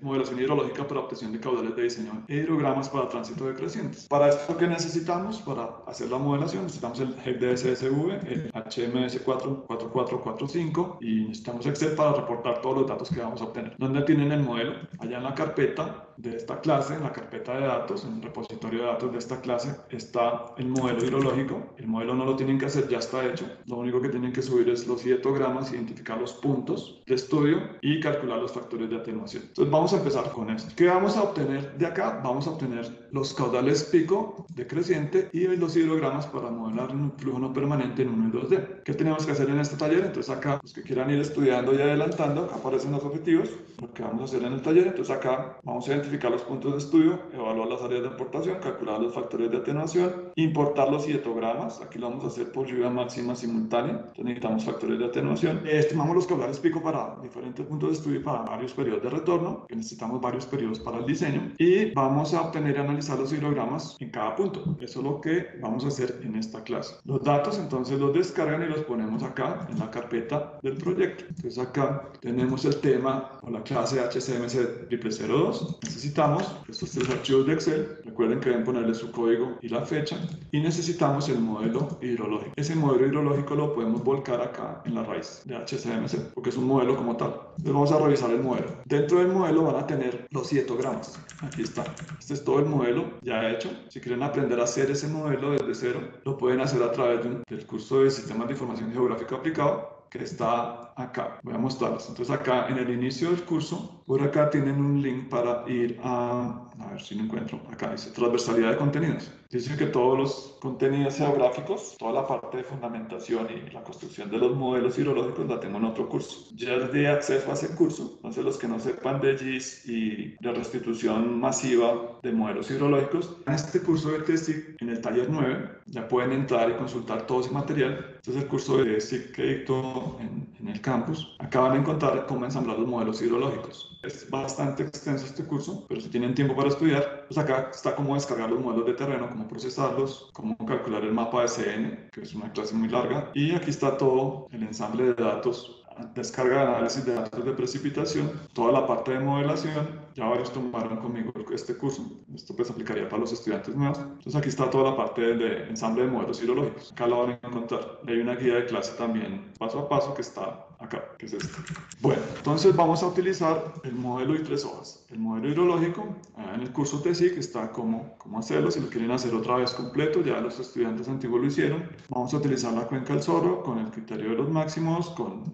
modelación hidrológica para obtención de caudales de diseño e hidrogramas para tránsito de crecientes. Para esto, ¿qué necesitamos? Para hacer la modelación necesitamos el HEC de SSV, el HMS 4445 y necesitamos Excel para reportar todos los datos que vamos a obtener. ¿Dónde tienen el modelo? Allá en la carpeta de esta clase, en la carpeta de datos, en el repositorio de datos de esta clase, está el modelo hidrológico. El modelo no lo tienen que hacer, ya está hecho. Lo único que tienen que subir es los hietogramas, identificar los puntos de estudio y calcular los factores de atenuación. Entonces vamos a empezar con esto. ¿Qué vamos a obtener de acá? Vamos a obtener los caudales pico de creciente y los hidrogramas para modelar un flujo no permanente en 1 y 2D. ¿Qué tenemos que hacer en este taller? Entonces acá, los que quieran ir estudiando y adelantando, acá aparecen los objetivos, lo que vamos a hacer en el taller. Entonces acá vamos a identificar los puntos de estudio, evaluar las áreas de aportación, calcular los factores de atenuación, importar los hietogramas. Aquí lo vamos a hacer por lluvia máxima simultánea. Entonces necesitamos factores de atenuación. Estimamos los caudales pico para diferentes puntos de estudio y para varios periodos de retorno, que necesitamos varios periodos para el diseño. Y vamos a obtener y analizar los hidrogramas en cada punto. Eso es lo que vamos a hacer en esta clase. Los datos entonces los descargan y los ponemos acá en la carpeta del proyecto. Entonces acá tenemos el tema o la clase HCMC 0002. Necesitamos estos 3 archivos de Excel. Recuerden que deben ponerle su código y la fecha. Y necesitamos el modelo hidrológico. Ese modelo hidrológico lo podemos volcar acá en la raíz de HCMC, porque es un modelo como tal. Entonces vamos a revisar el modelo. Dentro del modelo van a tener los hietogramas. Aquí está. Este es todo el modelo ya hecho. Si quieren aprender a hacer ese modelo desde cero, lo pueden hacer a través del curso de Sistemas de Información Geográfica Aplicado, que está acá. Voy a mostrarles. Entonces acá en el inicio del curso, por acá tienen un link para ir a ver si lo encuentro. Acá dice transversalidad de contenidos. Dice que todos los contenidos geográficos, toda la parte de fundamentación y la construcción de los modelos hidrológicos la tengo en otro curso. Ya les di acceso a ese curso. Entonces los que no sepan de GIS y de restitución masiva de modelos hidrológicos, en este curso de TSIC, en el taller 9, ya pueden entrar y consultar todo ese material. Este es el curso de TSIC que dicto en el campus. Acá van a encontrar cómo ensamblar los modelos hidrológicos. Es bastante extenso este curso, pero si tienen tiempo para estudiar, pues acá está cómo descargar los modelos de terreno, cómo procesarlos, cómo calcular el mapa de CN, que es una clase muy larga, y aquí está todo el ensamble de datos, descarga de análisis de datos de precipitación, toda la parte de modelación. Ya varios tomaron conmigo este curso. Esto pues aplicaría para los estudiantes nuevos. Entonces aquí está toda la parte de ensamble de modelos hidrológicos. Acá la van a encontrar. Hay una guía de clase también paso a paso que está acá, que es esta. Bueno, entonces vamos a utilizar el modelo y 3 hojas. El modelo hidrológico, en el curso TSIC está cómo hacerlo. Si lo quieren hacer otra vez completo, ya los estudiantes antiguos lo hicieron. Vamos a utilizar la cuenca del Zorro con el criterio de los máximos, con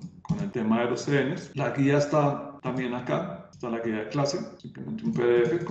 el tema de los CNs. La guía está también acá. Está la guía de clase, simplemente un PDF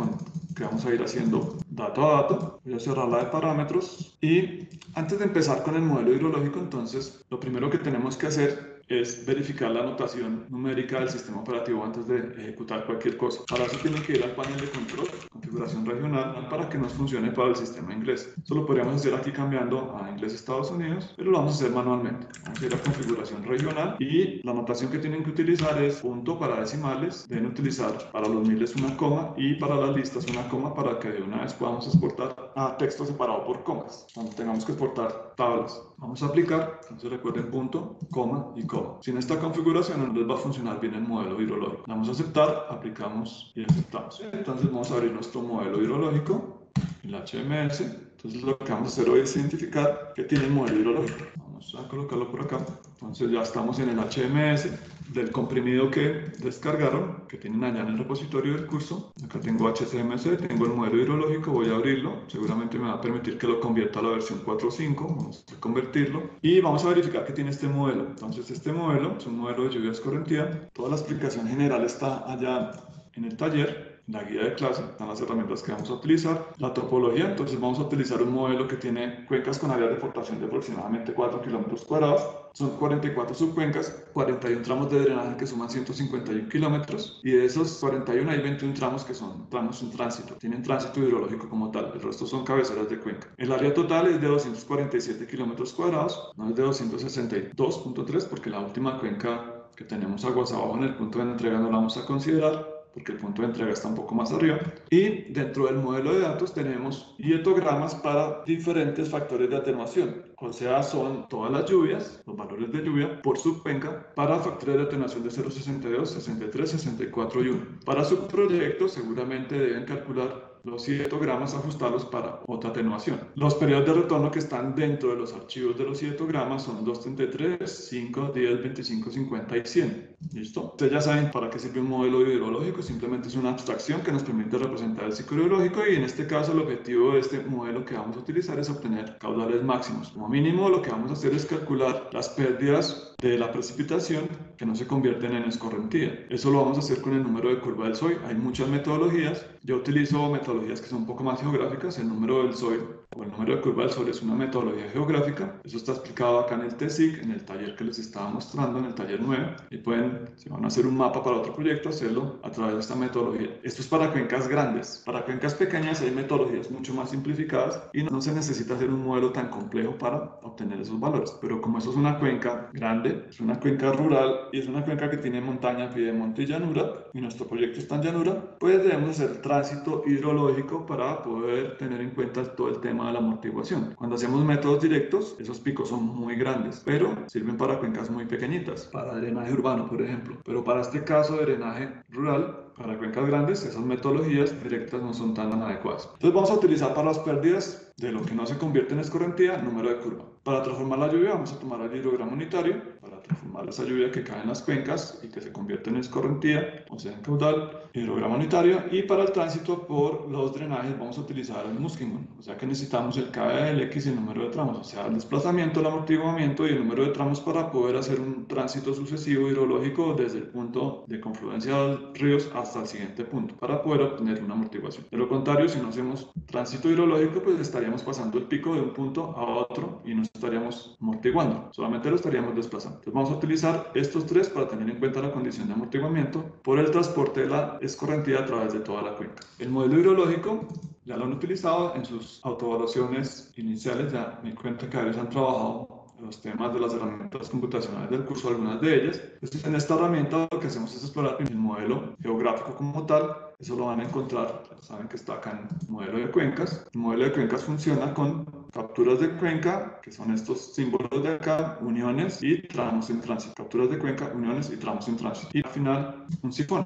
que vamos a ir haciendo dato a dato. Voy a cerrar la de parámetros y antes de empezar con el modelo hidrológico, entonces lo primero que tenemos que hacer es verificar la anotación numérica del sistema operativo antes de ejecutar cualquier cosa. Para eso tienen que ir al panel de control, configuración regional, para que nos funcione para el sistema inglés. Eso lo podríamos hacer aquí cambiando a inglés Estados Unidos, pero lo vamos a hacer manualmente. Vamos a ir a configuración regional y la anotación que tienen que utilizar es punto para decimales. Deben utilizar para los miles una coma y para las listas una coma para que de una vez podamos exportar a texto separado por comas, cuando tengamos que exportar tablas. Vamos a aplicar, entonces recuerden punto, coma y coma. Sin esta configuración no les va a funcionar bien el modelo hidrológico. Vamos a aceptar, aplicamos y aceptamos. Entonces vamos a abrir nuestro modelo hidrológico, el HMS. Entonces lo que vamos a hacer hoy es identificar qué tiene el modelo hidrológico. Vamos a colocarlo por acá. Entonces ya estamos en el HMS del comprimido que descargaron, que tienen allá en el repositorio del curso. Acá tengo HCMC, tengo el modelo hidrológico, voy a abrirlo. Seguramente me va a permitir que lo convierta a la versión 4.5. Vamos a convertirlo y vamos a verificar que tiene este modelo. Entonces este modelo es un modelo de lluvia escorrentía. Toda la explicación general está allá en el taller. La guía de clase, están las herramientas que vamos a utilizar, la topología. Entonces vamos a utilizar un modelo que tiene cuencas con áreas de aportación de aproximadamente 4 kilómetros cuadrados. Son 44 subcuencas, 41 tramos de drenaje que suman 151 kilómetros y de esos 41 hay 21 tramos que son tramos en tránsito, tienen tránsito hidrológico como tal, el resto son cabeceras de cuenca. El área total es de 247 kilómetros cuadrados, no es de 262.3 porque la última cuenca que tenemos aguas abajo en el punto de entrega no la vamos a considerar, porque el punto de entrega está un poco más arriba. Y dentro del modelo de datos tenemos hietogramas para diferentes factores de atenuación. O sea, son todas las lluvias, los valores de lluvia por subcuenca para factores de atenuación de 0,62, 63, 64 y 1. Para su proyecto seguramente deben calcular los hietogramas, ajustarlos para otra atenuación. Los periodos de retorno que están dentro de los archivos de los hietogramas son 233, 5, 10, 25, 50 y 100. ¿Listo? Ustedes ya saben para qué sirve un modelo hidrológico, simplemente es una abstracción que nos permite representar el ciclo hidrológico y en este caso el objetivo de este modelo que vamos a utilizar es obtener caudales máximos. Como mínimo lo que vamos a hacer es calcular las pérdidas de la precipitación que no se convierten en escorrentía. Eso lo vamos a hacer con el número de curva del SOI. Hay muchas metodologías. Yo utilizo metodologías que son un poco más geográficas. El número del SOI o el número de curva del SOI es una metodología geográfica. Eso está explicado acá en el TSIC, en el taller que les estaba mostrando, en el taller 9. Y pueden, si van a hacer un mapa para otro proyecto, hacerlo a través de esta metodología. Esto es para cuencas grandes. Para cuencas pequeñas hay metodologías mucho más simplificadas y no se necesita hacer un modelo tan complejo para obtener esos valores. Pero como eso es una cuenca grande, es una cuenca rural y es una cuenca que tiene montaña, piedemonte y llanura, y nuestro proyecto está en llanura, pues debemos hacer tránsito hidrológico para poder tener en cuenta todo el tema de la amortiguación. Cuando hacemos métodos directos, esos picos son muy grandes, pero sirven para cuencas muy pequeñitas, para drenaje urbano, por ejemplo. Pero para este caso de drenaje rural, para cuencas grandes, esas metodologías directas no son tan adecuadas. Entonces vamos a utilizar para las pérdidas de lo que no se convierte en escorrentía, número de curva. Para transformar la lluvia vamos a tomar el hidrograma unitario, para transformar esa lluvia que cae en las cuencas y que se convierte en escorrentía, o sea en caudal, hidrograma unitario. Y para el tránsito por los drenajes vamos a utilizar el Muskingum, o sea que necesitamos el KE, el X y el número de tramos, o sea el desplazamiento, el amortiguamiento y el número de tramos para poder hacer un tránsito sucesivo hidrológico desde el punto de confluencia de los ríos hasta el siguiente punto para poder obtener una amortiguación. De lo contrario, si no hacemos tránsito hidrológico, pues estaríamos pasando el pico de un punto a otro y no estaríamos amortiguando, solamente lo estaríamos desplazando. Entonces vamos a utilizar estos tres para tener en cuenta la condición de amortiguamiento por el transporte de la escorrentía a través de toda la cuenca. El modelo hidrológico ya lo han utilizado en sus autoevaluaciones iniciales, ya me di cuenta que ellos han trabajado los temas de las herramientas computacionales del curso, algunas de ellas. Entonces, en esta herramienta lo que hacemos es explorar el modelo geográfico como tal. Eso lo van a encontrar, saben que está acá en el modelo de cuencas. El modelo de cuencas funciona con capturas de cuenca, que son estos símbolos de acá, uniones y tramos en tránsito. Capturas de cuenca, uniones y tramos en tránsito. Y al final, un sifón.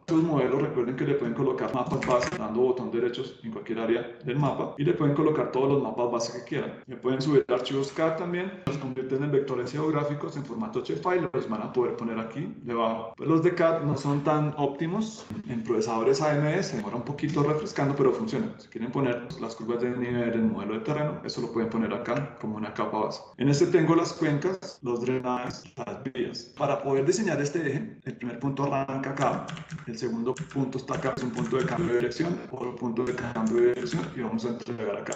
Estos modelos, recuerden que le pueden colocar mapas base dando botón derechos en cualquier área del mapa y le pueden colocar todos los mapas base que quieran. Le pueden subir archivos CAD también, los convierten en vectores geográficos en formato HFile, los van a poder poner aquí debajo. Pues los de CAD no son tan óptimos en procesadores AMD, se demora un poquito refrescando, pero funciona. Si quieren poner las curvas de nivel en modelo de terreno, eso lo pueden poner acá como una capa base. En este tengo las cuencas, los drenajes, las vías. Para poder diseñar este eje, el primer punto arranca acá. El segundo punto está acá, es un punto de cambio de dirección, otro punto de cambio de dirección y vamos a entregar acá.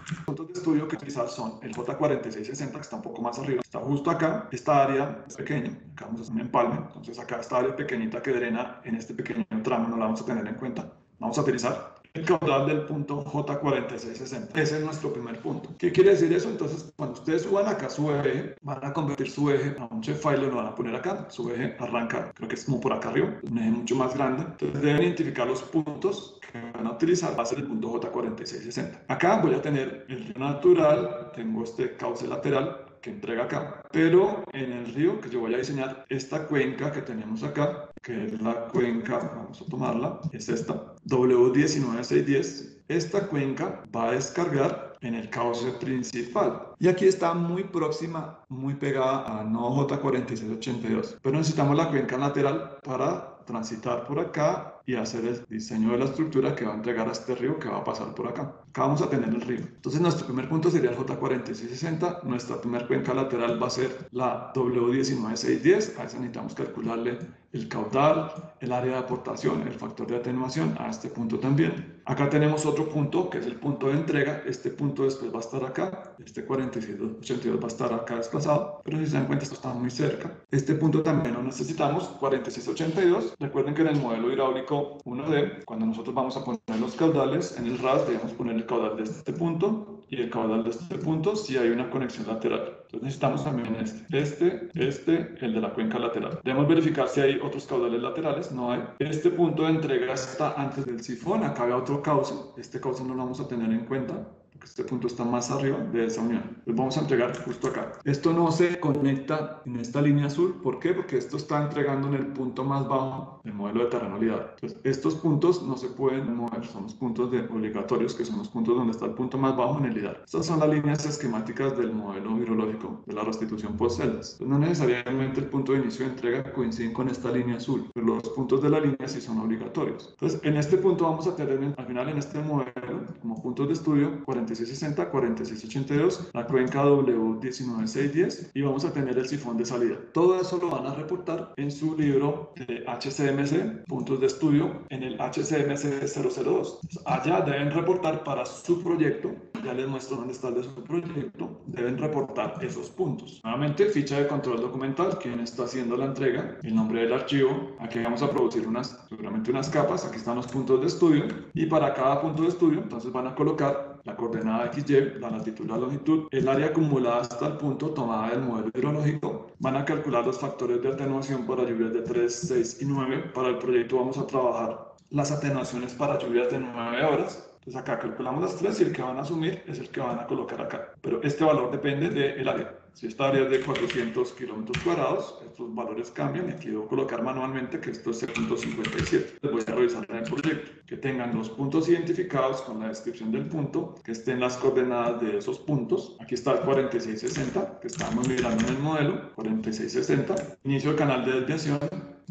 Los puntos de estudio que utilizar son el J4660, que está un poco más arriba, está justo acá. Esta área es pequeña, acá vamos a hacer un empalme, entonces acá esta área pequeñita que drena en este pequeño tramo no la vamos a tener en cuenta. Vamos a utilizar el caudal del punto J4660. Ese es nuestro primer punto. ¿Qué quiere decir eso? Entonces, cuando ustedes suban acá su eje, van a convertir su eje a un shapefile, lo van a poner acá. Su eje arranca, creo que es como por acá arriba, un eje mucho más grande. Entonces, deben identificar los puntos que van a utilizar. Va a ser el punto J4660. Acá voy a tener el río natural, tengo este cauce lateral que entrega acá, pero en el río que yo voy a diseñar, esta cuenca que tenemos acá, que es la cuenca, vamos a tomarla, es esta, W19610, esta cuenca va a descargar en el cauce principal. Y aquí está muy próxima, muy pegada a no J4682, pero necesitamos la cuenca lateral para transitar por acá y hacer el diseño de la estructura que va a entregar a este río que va a pasar por acá. Acá vamos a tener el río. Entonces nuestro primer punto sería el J4660, nuestra primera cuenca lateral va a ser la W19610, a esa necesitamos calcularle el caudal, el área de aportación, el factor de atenuación a este punto también. Acá tenemos otro punto que es el punto de entrega, este punto después va a estar acá, este 4682 va a estar acá desplazado, pero si se dan cuenta esto está muy cerca. Este punto también lo necesitamos, 4682, recuerden que en el modelo hidráulico 1D, cuando nosotros vamos a poner los caudales en el RAS, debemos poner el caudal de este punto y el caudal de este punto si hay una conexión lateral. Entonces necesitamos también el de la cuenca lateral. Debemos verificar si hay otros caudales laterales, no hay. Este punto de entrega está antes del sifón, acá hay otro cauce, este cauce no lo vamos a tener en cuenta, porque este punto está más arriba de esa unión. Entonces vamos a entregar justo acá. Esto no se conecta en esta línea azul, ¿por qué? Porque esto está entregando en el punto más bajo del modelo de terreno lidar. Entonces estos puntos no se pueden mover, son los puntos obligatorios, que son los puntos donde está el punto más bajo en el lidar. Estas son las líneas esquemáticas del modelo hidrológico de la restitución post-celdas. No necesariamente el punto de inicio de entrega coincide con esta línea azul, pero los puntos de la línea sí son obligatorios. Entonces, en este punto vamos a tener al final en este modelo como puntos de estudio 4660, 4682, la cuenca W19610 y vamos a tener el sifón de salida. Todo eso lo van a reportar en su libro de HCMC, puntos de estudio, en el HCMC 002. Allá deben reportar para su proyecto, ya les muestro dónde está el de su proyecto, deben reportar esos puntos. Nuevamente, ficha de control documental, quién está haciendo la entrega, el nombre del archivo, aquí vamos a producir seguramente unas capas, aquí están los puntos de estudio y para cada punto de estudio, entonces van a colocar la coordenada XY, la latitud, la longitud, el área acumulada hasta el punto tomada del modelo hidrológico, van a calcular los factores de atenuación para lluvias de 3, 6 y 9, para el proyecto vamos a trabajar las atenuaciones para lluvias de 9 horas. Entonces acá calculamos las 3 y el que van a asumir es el que van a colocar acá. Pero este valor depende del área. Si esta área es de 400 kilómetros cuadrados, estos valores cambian y aquí debo colocar manualmente que esto es 0.57. Les voy a revisar en el proyecto. Que tengan los puntos identificados con la descripción del punto, que estén las coordenadas de esos puntos. Aquí está el 4660, que estábamos mirando en el modelo, 4660. Inicio del canal de desviación,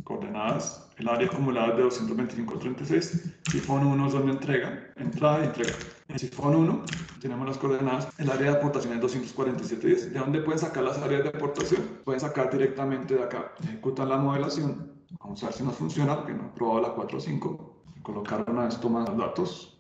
coordenadas, el área acumulada es de 225.36, sifón 1 es donde entrada y entrega. En sifón 1 tenemos las coordenadas, el área de aportación es 247.10. ¿De dónde pueden sacar las áreas de aportación? Pueden sacar directamente de acá. Ejecutan la modelación. Vamos a ver si nos funciona, porque no he probado la 4.5. Colocar una vez toman los datos.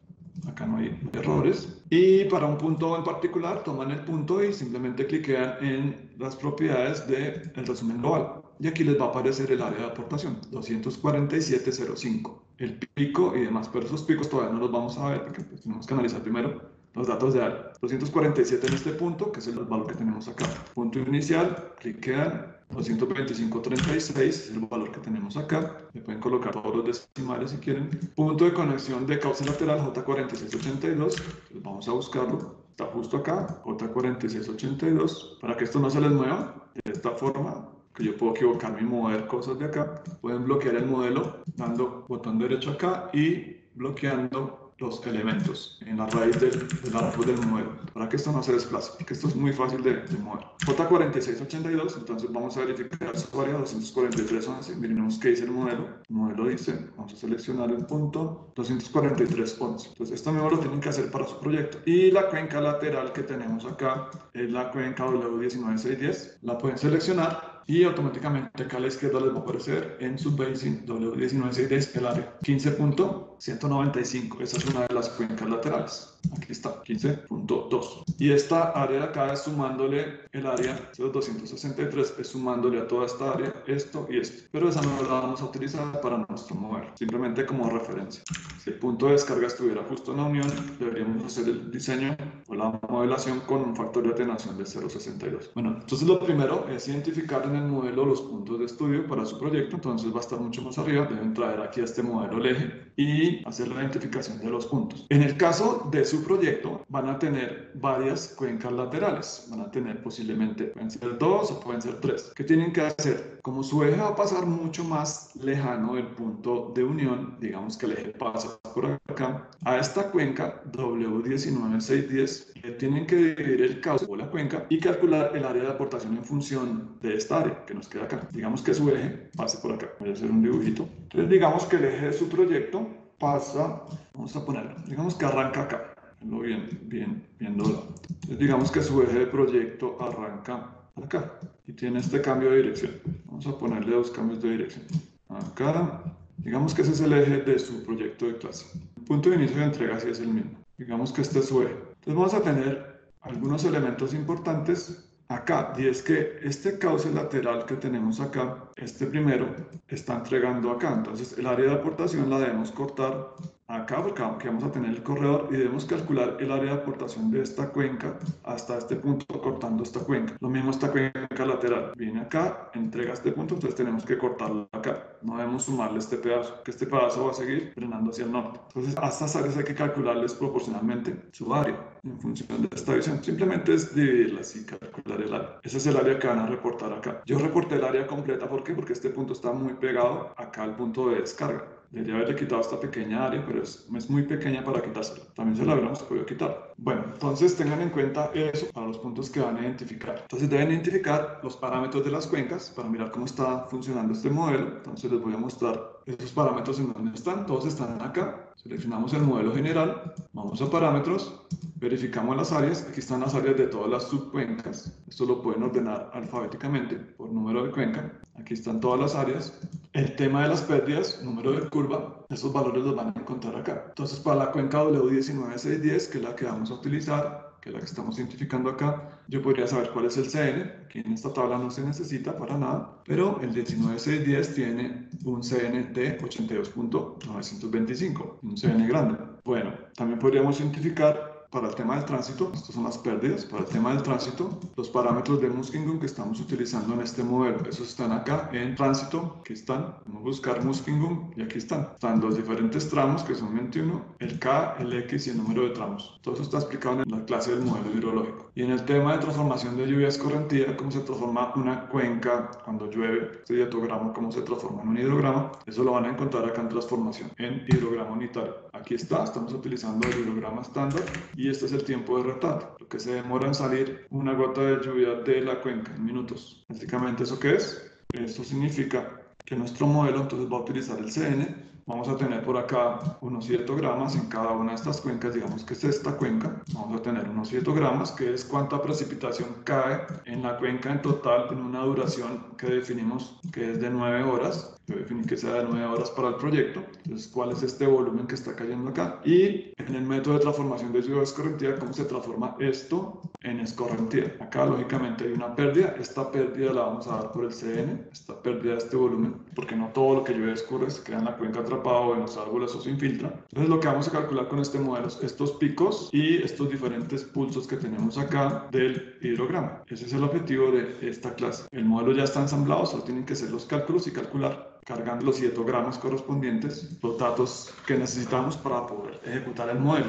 Acá no hay errores. Y para un punto en particular, toman el punto y simplemente cliquean en las propiedades del resumen global. Y aquí les va a aparecer el área de aportación, 247.05. El pico y demás, pero esos picos todavía no los vamos a ver porque pues, tenemos que analizar primero los datos de área. 247 en este punto, que es el valor que tenemos acá. Punto inicial, cliquean. 225.36 es el valor que tenemos acá. Le pueden colocar todos los decimales si quieren. Punto de conexión de cauce lateral J4682. Pues vamos a buscarlo. Está justo acá, J4682. Para que esto no se les mueva de esta forma, que yo puedo equivocarme y mover cosas de acá. Pueden bloquear el modelo dando botón derecho acá y bloqueando los elementos en la raíz del árbol del modelo para que esto no se desplace, porque esto es muy fácil de mover. J4682, entonces vamos a verificar su área 243.11. Miremos qué dice el modelo. El modelo dice, vamos a seleccionar el punto 243.11. Entonces esto mismo lo tienen que hacer para su proyecto. Y la cuenca lateral que tenemos acá es la cuenca W19610. La pueden seleccionar y automáticamente acá a la izquierda les va a aparecer en su basin W19610 el área 15.195. Esa es una de las cuencas laterales. Aquí está, 15.2. Y esta área de acá es sumándole el área 263, es sumándole a toda esta área esto y esto. Pero esa no la vamos a utilizar para nuestro modelo, simplemente como referencia. Si el punto de descarga estuviera justo en la unión, deberíamos hacer el diseño o la modelación con un factor de atenuación de 0.62. Bueno, entonces lo primero es identificar en el modelo los puntos de estudio para su proyecto, entonces va a estar mucho más arriba. Deben traer aquí a este modelo el eje y hacer la identificación de los puntos. En el caso de su proyecto, van a tener varias cuencas laterales. Van a tener posiblemente, pueden ser 2 o pueden ser 3. ¿Qué tienen que hacer? Como su eje va a pasar mucho más lejano del punto de unión, digamos que el eje pasa por acá, a esta cuenca W19610 le tienen que dividir el cauce o la cuenca y calcular el área de aportación en función de esta área que nos queda acá. Digamos que su eje pase por acá. Voy a hacer un dibujito. Entonces digamos que el eje de su proyecto pasa, vamos a ponerlo, digamos que arranca acá. Bien doblado. Entonces digamos que su eje de proyecto arranca acá y tiene este cambio de dirección. Vamos a ponerle 2 cambios de dirección. Acá, digamos que ese es el eje de su proyecto de clase. El punto de inicio de entrega sí es el mismo. Digamos que este es su eje. Entonces vamos a tener algunos elementos importantes acá, y es que este cauce lateral que tenemos acá, este primero, está entregando acá. Entonces el área de aportación la debemos cortar acá porque vamos a tener el corredor y debemos calcular el área de aportación de esta cuenca hasta este punto cortando esta cuenca. Lo mismo esta cuenca lateral. Viene acá, entrega este punto, entonces tenemos que cortarlo acá. No debemos sumarle este pedazo, que este pedazo va a seguir frenando hacia el norte. Entonces a estas áreas hay que calcularles proporcionalmente su área en función de esta visión. Simplemente es dividirlas y calcular el área. Ese es el área que van a reportar acá. Yo reporté el área completa, ¿por qué? Porque este punto está muy pegado acá al punto de descarga. Debería haberle quitado esta pequeña área, pero es muy pequeña para quitársela. También se la habríamos podido quitar. Bueno, entonces tengan en cuenta eso para los puntos que van a identificar. Entonces deben identificar los parámetros de las cuencas para mirar cómo está funcionando este modelo. Entonces les voy a mostrar esos parámetros en donde están. Todos están acá. Seleccionamos el modelo general, vamos a parámetros, verificamos las áreas. Aquí están las áreas de todas las subcuencas. Esto lo pueden ordenar alfabéticamente por número de cuenca. Aquí están todas las áreas. El tema de las pérdidas, número de curva, esos valores los van a encontrar acá. Entonces, para la cuenca W19610, que es la que vamos a utilizar, que es la que estamos identificando acá, yo podría saber cuál es el CN. Aquí en esta tabla no se necesita para nada, pero el 19610 tiene un CN de 82.925, un CN grande. Bueno, también podríamos identificar para el tema del tránsito, estas son las pérdidas. Para el tema del tránsito, los parámetros de Muskingum que estamos utilizando en este modelo, esos están acá en tránsito, aquí están. Vamos a buscar Muskingum y aquí están. Están los diferentes tramos que son 21, el K, el X y el número de tramos. Todo eso está explicado en la clase del modelo hidrológico. Y en el tema de transformación de lluvia escorrentía, cómo se transforma una cuenca cuando llueve, este diatograma, cómo se transforma en un hidrograma, eso lo van a encontrar acá en transformación, en hidrograma unitario. Aquí está, estamos utilizando el hidrograma estándar. Y este es el tiempo de retardo, lo que se demora en salir una gota de lluvia de la cuenca en minutos. Básicamente, ¿eso qué es? Esto significa que nuestro modelo entonces va a utilizar el CN. Vamos a tener por acá unos hietogramas en cada una de estas cuencas. Digamos que es esta cuenca. Vamos a tener unos hietogramas, que es cuánta precipitación cae en la cuenca en total en una duración que definimos que es de 9 horas. Yo definí que sea de 9 horas para el proyecto. Entonces, ¿cuál es este volumen que está cayendo acá? Y en el método de transformación de lluvia escorrentía, ¿cómo se transforma esto en escorrentía? Acá, lógicamente, hay una pérdida. Esta pérdida la vamos a dar por el CN, esta pérdida de este volumen, porque no todo lo que llueve escurre se queda en la cuenca atrapado en los árboles o se infiltra. Entonces, lo que vamos a calcular con este modelo es estos picos y estos diferentes pulsos que tenemos acá del hidrograma. Ese es el objetivo de esta clase. El modelo ya está ensamblado, solo tienen que hacer los cálculos y calcular, cargando los hietogramas correspondientes, los datos que necesitamos para poder ejecutar el modelo.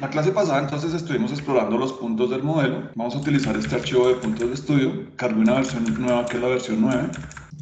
La clase pasada entonces estuvimos explorando los puntos del modelo. Vamos a utilizar este archivo de puntos de estudio. Cargué una versión nueva que es la versión 9.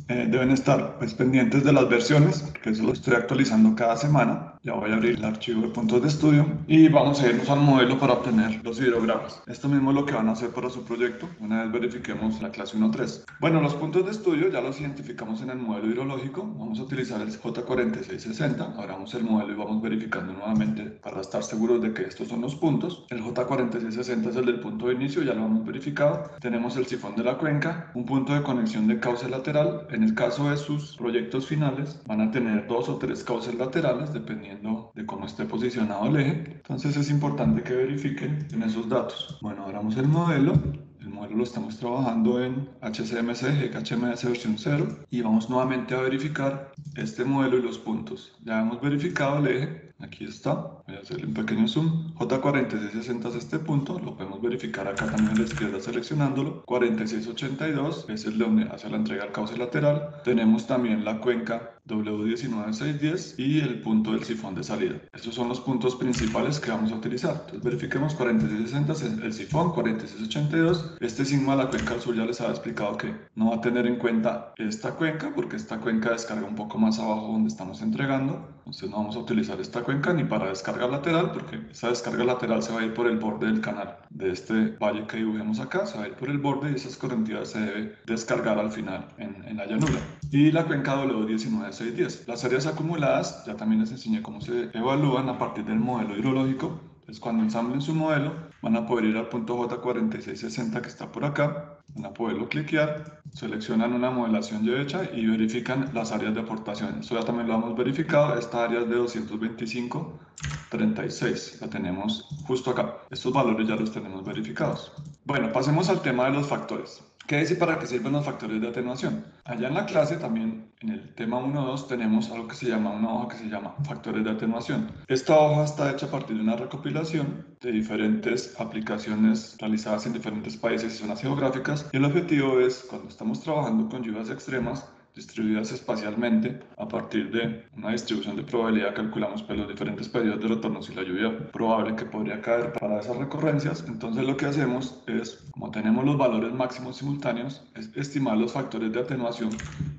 Deben estar pues, pendientes de las versiones, porque eso lo estoy actualizando cada semana. Ya voy a abrir el archivo de puntos de estudio y vamos a irnos al modelo para obtener los hidrogramas. Esto mismo es lo que van a hacer para su proyecto una vez verifiquemos la clase 1.3. Bueno, los puntos de estudio ya los identificamos en el modelo hidrológico. Vamos a utilizar el J4660. Abramos el modelo y vamos verificando nuevamente para estar seguros de que estos son los puntos. El J4660 es el del punto de inicio, ya lo hemos verificado. Tenemos el sifón de la cuenca, un punto de conexión de cauce lateral. En el caso de sus proyectos finales, van a tener 2 o 3 cauces laterales, dependiendo de cómo esté posicionado el eje. Entonces es importante que verifiquen en esos datos. Bueno, abramos el modelo. El modelo lo estamos trabajando en HCMC, GKHMS versión 0 y vamos nuevamente a verificar este modelo y los puntos. Ya hemos verificado el eje, aquí está, voy a hacerle un pequeño zoom. J4660 es este punto, lo podemos verificar acá también a la izquierda seleccionándolo. 4682 es el de donde hace la entrega al cauce lateral. Tenemos también la cuenca W19610 y el punto del sifón de salida. Estos son los puntos principales que vamos a utilizar. Entonces verifiquemos 4660 es el sifón, 4682. Este sigma de la cuenca al sur ya les había explicado que no va a tener en cuenta esta cuenca porque esta cuenca descarga un poco más abajo donde estamos entregando. Entonces no vamos a utilizar esta cuenca ni para descarga lateral porque esa descarga lateral se va a ir por el borde del canal de este valle que dibujemos acá, se va a ir por el borde y esa escorrentía se debe descargar al final en la llanura. Y la cuenca W19610. Las áreas acumuladas, ya también les enseñé cómo se evalúan a partir del modelo hidrológico. Entonces cuando ensamblen su modelo van a poder ir al punto J4660 que está por acá, van a poderlo cliquear, seleccionan una modelación ya hecha y verifican las áreas de aportación. Esto ya también lo hemos verificado, esta área es de 225,36, la tenemos justo acá. Estos valores ya los tenemos verificados. Bueno, pasemos al tema de los factores. ¿Qué es y para qué sirven los factores de atenuación? Allá en la clase también, en el tema 1.2, tenemos algo que se llama una hoja que se llama factores de atenuación. Esta hoja está hecha a partir de una recopilación de diferentes aplicaciones realizadas en diferentes países y zonas geográficas. Y el objetivo es, cuando estamos trabajando con lluvias extremas, distribuidas espacialmente a partir de una distribución de probabilidad, calculamos pues, los diferentes periodos de retorno y la lluvia probable que podría caer para esas recurrencias. Entonces lo que hacemos es, como tenemos los valores máximos simultáneos, es estimar los factores de atenuación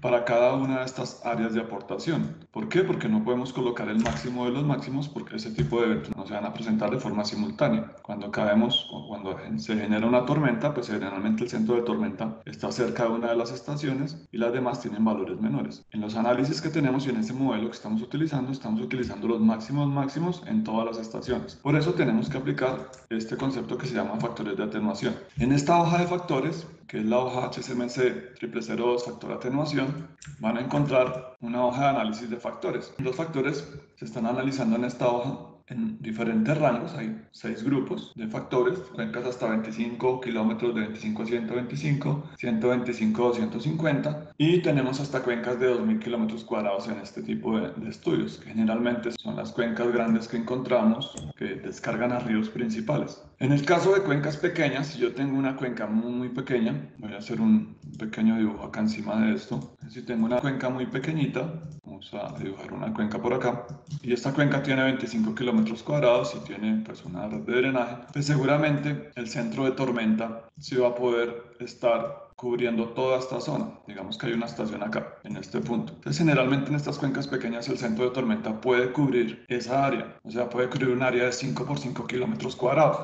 para cada una de estas áreas de aportación. ¿Por qué? Porque no podemos colocar el máximo de los máximos porque ese tipo de eventos no se van a presentar de forma simultánea. Cuando caemos o cuando se genera una tormenta, pues generalmente el centro de tormenta está cerca de una de las estaciones y las demás tienen valores menores. En los análisis que tenemos y en este modelo que estamos utilizando los máximos en todas las estaciones. Por eso tenemos que aplicar este concepto que se llama factores de atenuación. En esta hoja de factores, que es la hoja HCMC 0002 factor atenuación, van a encontrar una hoja de análisis de factores. Los factores se están analizando en esta hoja en diferentes rangos, hay 6 grupos de factores, cuencas hasta 25 kilómetros de 25 a 125, 125 a 250 y tenemos hasta cuencas de 2000 kilómetros cuadrados en este tipo de estudios, que generalmente son las cuencas grandes que encontramos que descargan a ríos principales. En el caso de cuencas pequeñas, si yo tengo una cuenca muy pequeña, voy a hacer un pequeño dibujo acá encima de esto. Si tengo una cuenca muy pequeñita, vamos a dibujar una cuenca por acá, y esta cuenca tiene 25 kilómetros cuadrados y tiene pues una red de drenaje, pues seguramente el centro de tormenta sí va a poder estar cubriendo toda esta zona. Digamos que hay una estación acá, en este punto. Entonces, generalmente en estas cuencas pequeñas el centro de tormenta puede cubrir esa área, o sea, puede cubrir un área de 5 por 5 kilómetros cuadrados.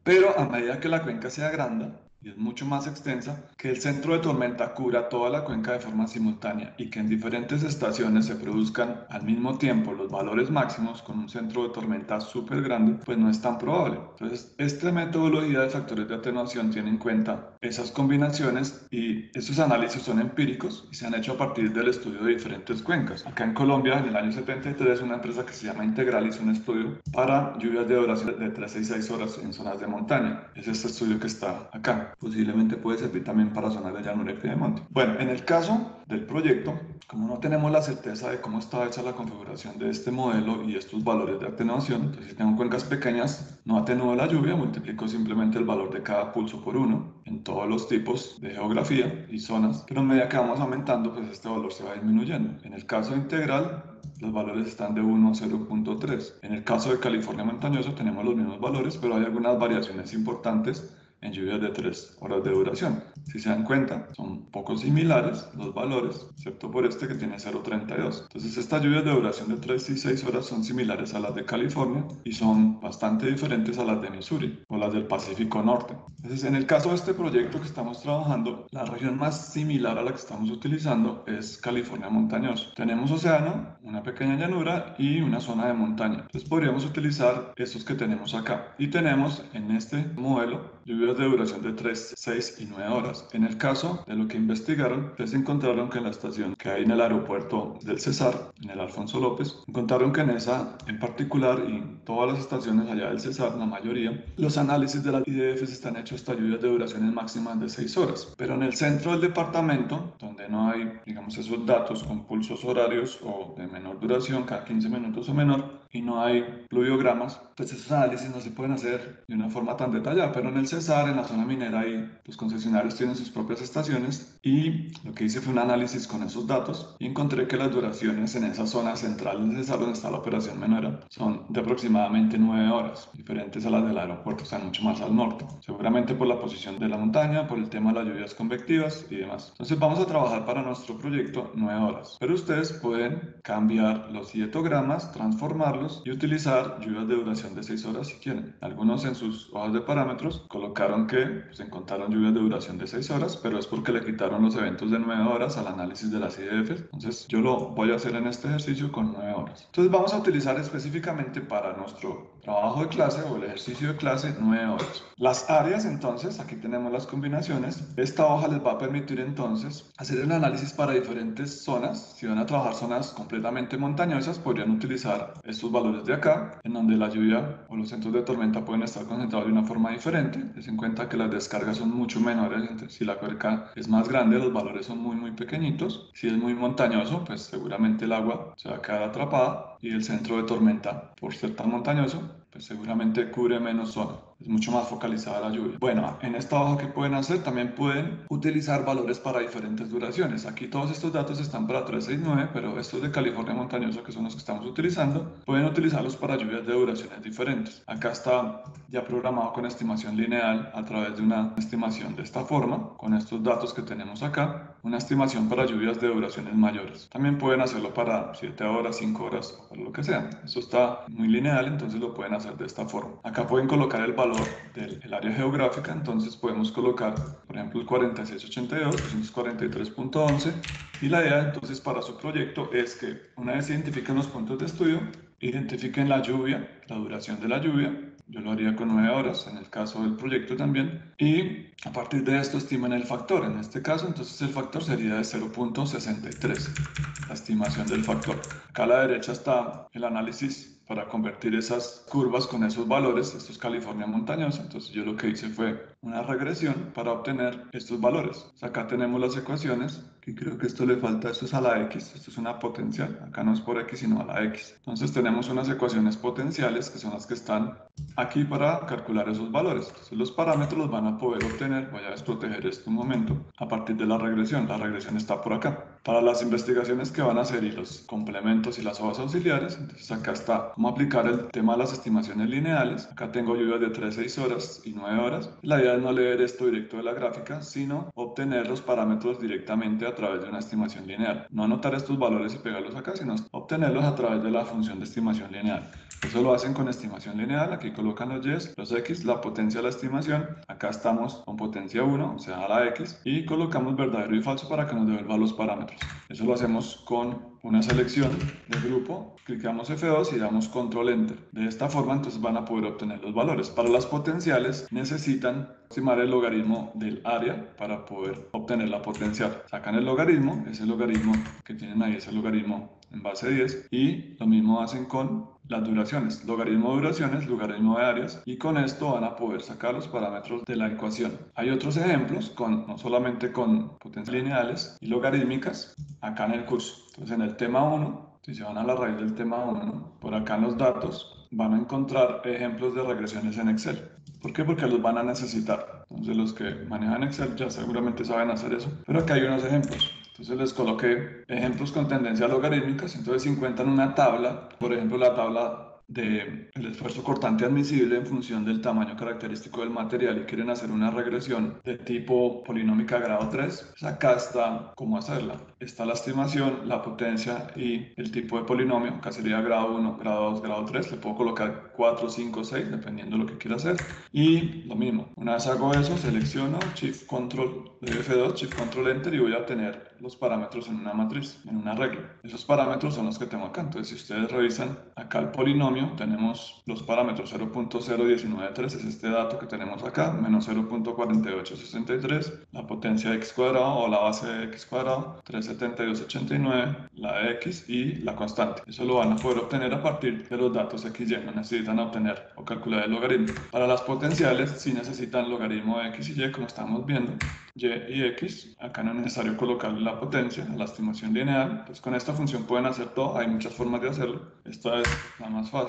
Pero a medida que la cuenca sea grande y es mucho más extensa, que el centro de tormenta cubra toda la cuenca de forma simultánea y que en diferentes estaciones se produzcan al mismo tiempo los valores máximos con un centro de tormenta súper grande, pues no es tan probable. Entonces, esta metodología de factores de atenuación tiene en cuenta esas combinaciones y esos análisis son empíricos y se han hecho a partir del estudio de diferentes cuencas. Acá en Colombia, en el año 73, una empresa que se llama Integral hizo un estudio para lluvias de duración de 3 a 6 horas en zonas de montaña. Es este estudio que está acá. Posiblemente puede servir también para zonas de llanura y piedemonte. Bueno, en el caso del proyecto, como no tenemos la certeza de cómo está hecha la configuración de este modelo y estos valores de atenuación, entonces si tengo cuencas pequeñas, no atenúo la lluvia, multiplico simplemente el valor de cada pulso por 1 en todos los tipos de geografía y zonas, pero a medida que vamos aumentando, pues este valor se va disminuyendo. En el caso integral, los valores están de 1 a 0.3. En el caso de California montañoso tenemos los mismos valores, pero hay algunas variaciones importantes en lluvias de 3 horas de duración. Si se dan cuenta, son poco similares los valores, excepto por este que tiene 0.32. Entonces estas lluvias de duración de 3 y 6 horas son similares a las de California y son bastante diferentes a las de Missouri o las del Pacífico Norte. Entonces en el caso de este proyecto que estamos trabajando, la región más similar a la que estamos utilizando es California montañoso. Tenemos océano, una pequeña llanura y una zona de montaña. Entonces podríamos utilizar estos que tenemos acá. Y tenemos en este modelo lluvias de duración de 3, 6 y 9 horas. En el caso de lo que investigaron, pues encontraron que en la estación que hay en el aeropuerto del Cesar, en el Alfonso López, encontraron que en esa en particular y en todas las estaciones allá del Cesar, la mayoría, los análisis de las IDFs están hechos hasta lluvias de duraciones máximas de 6 horas. Pero en el centro del departamento, donde no hay, digamos, esos datos con pulsos horarios o de menor duración, cada 15 minutos o menor, y no hay pluviogramas, pues esos análisis no se pueden hacer de una forma tan detallada. Pero en el Cesar, en la zona minera, ahí los concesionarios tienen sus propias estaciones y lo que hice fue un análisis con esos datos y encontré que las duraciones en esa zona central del Cesar, donde está la operación minera, son de aproximadamente 9 horas, diferentes a las del aeropuerto, están mucho más al norte, seguramente por la posición de la montaña, por el tema de las lluvias convectivas y demás. Entonces vamos a trabajar para nuestro proyecto 9 horas, pero ustedes pueden cambiar los dietogramas, transformarlos y utilizar lluvias de duración de 6 horas si quieren. Algunos en sus hojas de parámetros colocaron que pues, encontraron lluvias de duración de 6 horas, pero es porque le quitaron los eventos de 9 horas al análisis de las IDFs. Entonces yo lo voy a hacer en este ejercicio con 9 horas. Entonces vamos a utilizar específicamente para nuestro trabajo de clase o el ejercicio de clase 9 horas. Las áreas, entonces, aquí tenemos las combinaciones. Esta hoja les va a permitir entonces hacer el análisis para diferentes zonas. Si van a trabajar zonas completamente montañosas, podrían utilizar estos estos valores de acá, en donde la lluvia o los centros de tormenta pueden estar concentrados de una forma diferente. Ten en cuenta que las descargas son mucho menores, entonces si la cuenca es más grande, los valores son muy pequeñitos. Si es muy montañoso, pues seguramente el agua se va a quedar atrapada, y el centro de tormenta, por ser tan montañoso, pues seguramente cubre menos zona. Es mucho más focalizada la lluvia. Bueno, en esta hoja, ¿qué pueden hacer? También pueden utilizar valores para diferentes duraciones. Aquí todos estos datos están para 369, pero estos de California montañoso, que son los que estamos utilizando, pueden utilizarlos para lluvias de duraciones diferentes. Acá está ya programado con estimación lineal a través de una estimación de esta forma, con estos datos que tenemos acá, una estimación para lluvias de duraciones mayores. También pueden hacerlo para 7 horas, 5 horas, para lo que sea. Eso está muy lineal, entonces lo pueden hacer de esta forma. Acá pueden colocar el valor del área geográfica, entonces podemos colocar, por ejemplo, el 4682, 243.11, y la idea entonces para su proyecto es que una vez se identifiquen los puntos de estudio, identifiquen la lluvia, la duración de la lluvia. Yo lo haría con 9 horas en el caso del proyecto también, y a partir de esto estiman el factor. En este caso entonces el factor sería de 0.63, la estimación del factor. Acá a la derecha está el análisis para convertir esas curvas con esos valores. Esto es California montañosa, entonces yo lo que hice fue una regresión para obtener estos valores. Acá tenemos las ecuaciones, que creo que esto le falta, esto es a la x, esto es una potencial, acá no es por x sino a la x. Entonces tenemos unas ecuaciones potenciales que son las que están aquí para calcular esos valores. Entonces los parámetros los van a poder obtener, voy a desproteger esto un momento, a partir de la regresión está por acá. Para las investigaciones que van a hacer y los complementos y las hojas auxiliares, entonces acá está cómo aplicar el tema de las estimaciones lineales. Acá tengo lluvias de 3, 6 horas y 9 horas. La idea es no leer esto directo de la gráfica, sino obtener los parámetros directamente a través de una estimación lineal. No anotar estos valores y pegarlos acá, sino obtenerlos a través de la función de estimación lineal. Eso lo hacen con estimación lineal. Aquí colocan los y, los x, la potencia de la estimación. Acá estamos con potencia 1, o sea, a la x, y colocamos verdadero y falso para que nos devuelva los parámetros. Eso lo hacemos con una selección de grupo, clicamos F2 y damos control enter. De esta forma entonces van a poder obtener los valores. Para las potenciales necesitan estimar el logaritmo del área para poder obtener la potencial. Sacan el logaritmo, ese logaritmo que tienen ahí es el logaritmo en base 10, y lo mismo hacen con las duraciones, logaritmo de duraciones, logaritmo de áreas, y con esto van a poder sacar los parámetros de la ecuación. Hay otros ejemplos, no solamente con potencias lineales y logarítmicas, acá en el curso. Entonces en el tema 1, si se van a la raíz del tema 1, por acá en los datos van a encontrar ejemplos de regresiones en Excel. ¿Por qué? Porque los van a necesitar. Entonces los que manejan Excel ya seguramente saben hacer eso, pero acá hay unos ejemplos. Entonces les coloqué ejemplos con tendencias logarítmicas. Entonces si encuentran una tabla, por ejemplo la tabla del esfuerzo cortante admisible en función del tamaño característico del material, y quieren hacer una regresión de tipo polinómica grado 3, pues acá está cómo hacerla. Está la estimación, la potencia y el tipo de polinomio. Acá sería grado 1, grado 2, grado 3. Le puedo colocar 4, 5, 6, dependiendo de lo que quiera hacer. Y lo mismo, una vez hago eso, selecciono Shift Control F2, Shift Control Enter, y voy a obtener los parámetros en una matriz, en una regla. Esos parámetros son los que tengo acá. Entonces si ustedes revisan acá el polinomio, tenemos los parámetros 0.0193, es este dato que tenemos acá, menos 0.4863, la potencia de x cuadrado o la base de x cuadrado, 372,89, la de x y la constante. Eso lo van a poder obtener a partir de los datos x y. No necesitan obtener o calcular el logaritmo. Para las potenciales sí necesitan logaritmo de x y y, como estamos viendo. Y y x, acá no es necesario colocarle la potencia a la estimación lineal. Pues con esta función pueden hacer todo, hay muchas formas de hacerlo, esta es la más fácil.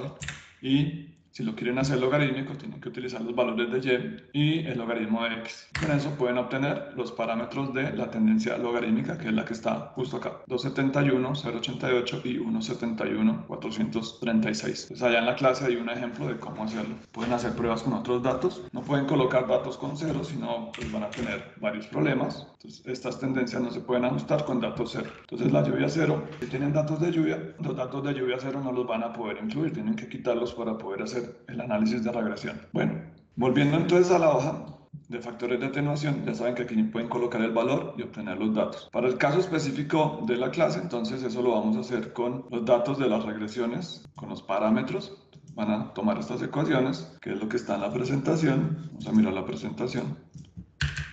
Y si lo quieren hacer logarítmico, tienen que utilizar los valores de y y el logaritmo de x. Con eso pueden obtener los parámetros de la tendencia logarítmica, que es la que está justo acá: 271, 0,88 y 1,71, 436. Pues allá en la clase hay un ejemplo de cómo hacerlo. Pueden hacer pruebas con otros datos. No pueden colocar datos con cero, sino pues van a tener varios problemas. Entonces estas tendencias no se pueden ajustar con datos cero. Entonces la lluvia cero, si tienen datos de lluvia, los datos de lluvia cero no los van a poder incluir, tienen que quitarlos para poder hacer el análisis de regresión. Bueno, volviendo entonces a la hoja de factores de atenuación, ya saben que aquí pueden colocar el valor y obtener los datos. Para el caso específico de la clase, entonces eso lo vamos a hacer con los datos de las regresiones, con los parámetros. Van a tomar estas ecuaciones, que es lo que está en la presentación. Vamos a mirar la presentación.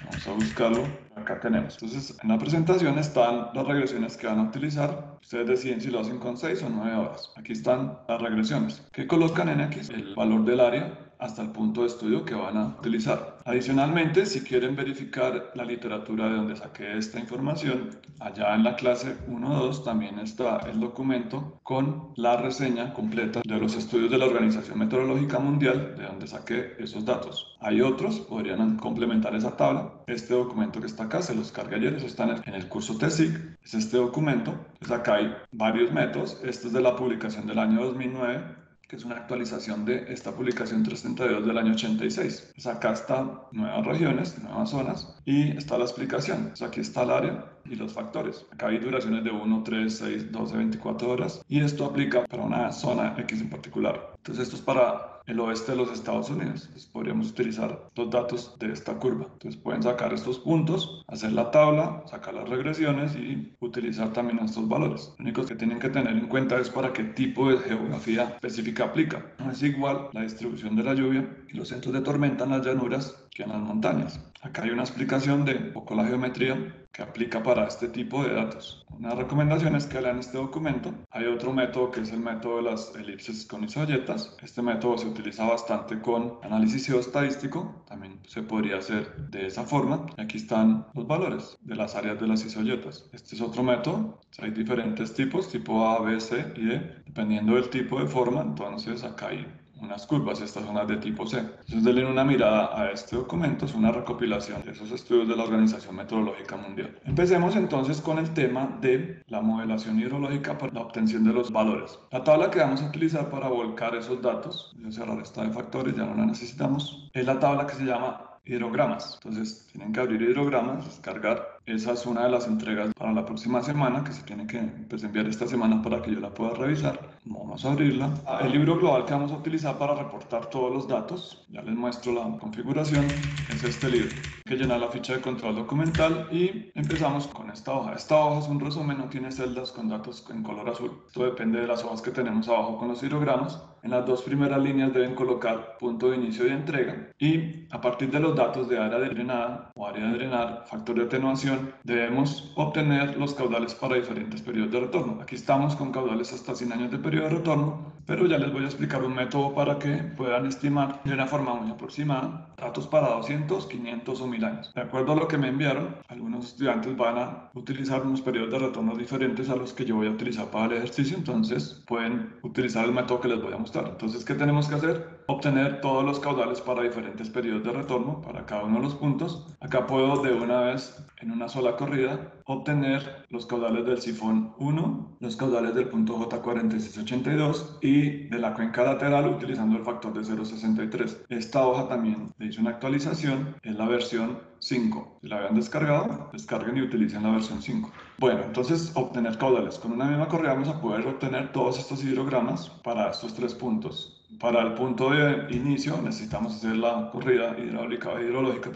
Vamos a buscarlo. Acá tenemos. Entonces, en la presentación están las regresiones que van a utilizar. Ustedes deciden si lo hacen con 6 o 9 horas. Aquí están las regresiones. ¿Qué colocan en X? El valor del área hasta el punto de estudio que van a utilizar. Adicionalmente, si quieren verificar la literatura de donde saqué esta información, allá en la clase 1.2 también está el documento con la reseña completa de los estudios de la Organización Meteorológica Mundial, de donde saqué esos datos. Hay otros, podrían complementar esa tabla. Este documento que está acá, se los cargué ayer, eso está en el curso TESIC, es este documento. Entonces acá hay varios métodos. Este es de la publicación del año 2009, que es una actualización de esta publicación 332 del año 86. Pues acá están nuevas regiones, nuevas zonas y está la explicación. Pues aquí está el área y los factores. Acá hay duraciones de 1, 3, 6, 12, 24 horas y esto aplica para una zona X en particular. Entonces esto es para el oeste de los Estados Unidos. Entonces podríamos utilizar los datos de esta curva. Entonces pueden sacar estos puntos, hacer la tabla, sacar las regresiones y utilizar también estos valores. Lo único que tienen que tener en cuenta es para qué tipo de geografía específica aplica. No es igual la distribución de la lluvia y los centros de tormenta en las llanuras que en las montañas. Acá hay una explicación de un poco la geometría que aplica para este tipo de datos. Una recomendación es que lean este documento. Hay otro método que es el método de las elipses con isoyetas. Este método se utiliza bastante con análisis geoestadístico. También se podría hacer de esa forma. Aquí están los valores de las áreas de las isoyetas. Este es otro método. Hay diferentes tipos, tipo A, B, C y D. Dependiendo del tipo de forma, entonces acá hay unas curvas, estas son las de tipo C. Entonces denle una mirada a este documento, es una recopilación de esos estudios de la Organización Meteorológica Mundial. Empecemos entonces con el tema de la modelación hidrológica para la obtención de los valores. La tabla que vamos a utilizar para volcar esos datos, voy a cerrar esta de factores, ya no la necesitamos, es la tabla que se llama hidrogramas. Entonces tienen que abrir hidrogramas, descargar. Esa es una de las entregas para la próxima semana que se tiene que enviar esta semana para que yo la pueda revisar. Vamos a abrirla. El libro global que vamos a utilizar para reportar todos los datos, ya les muestro la configuración, es este libro. Hay que llenar la ficha de control documental y empezamos con esta hoja. Esta hoja es un resumen, no tiene celdas con datos en color azul. Esto depende de las hojas que tenemos abajo con los hidrogramas. En las dos primeras líneas deben colocar punto de inicio y entrega y a partir de los datos de área drenada o área de drenar, factor de atenuación, debemos obtener los caudales para diferentes periodos de retorno. Aquí estamos con caudales hasta 100 años de periodo de retorno, pero ya les voy a explicar un método para que puedan estimar de una forma muy aproximada datos para 200, 500 o 1000 años. De acuerdo a lo que me enviaron, algunos estudiantes van a utilizar unos periodos de retorno diferentes a los que yo voy a utilizar para el ejercicio, entonces pueden utilizar el método que les voy a mostrar. Entonces, ¿qué tenemos que hacer? Obtener todos los caudales para diferentes periodos de retorno, para cada uno de los puntos. Acá puedo de una vez, en una sola corrida, obtener los caudales del sifón 1, los caudales del punto J4682 y de la cuenca lateral utilizando el factor de 0.63. Esta hoja también le hice una actualización, es la versión 5. Si la habían descargado, descarguen y utilicen la versión 5. Bueno, entonces obtener caudales. Con una misma corrida vamos a poder obtener todos estos hidrogramas para estos tres puntos. Para el punto de inicio necesitamos hacer la corrida hidrológica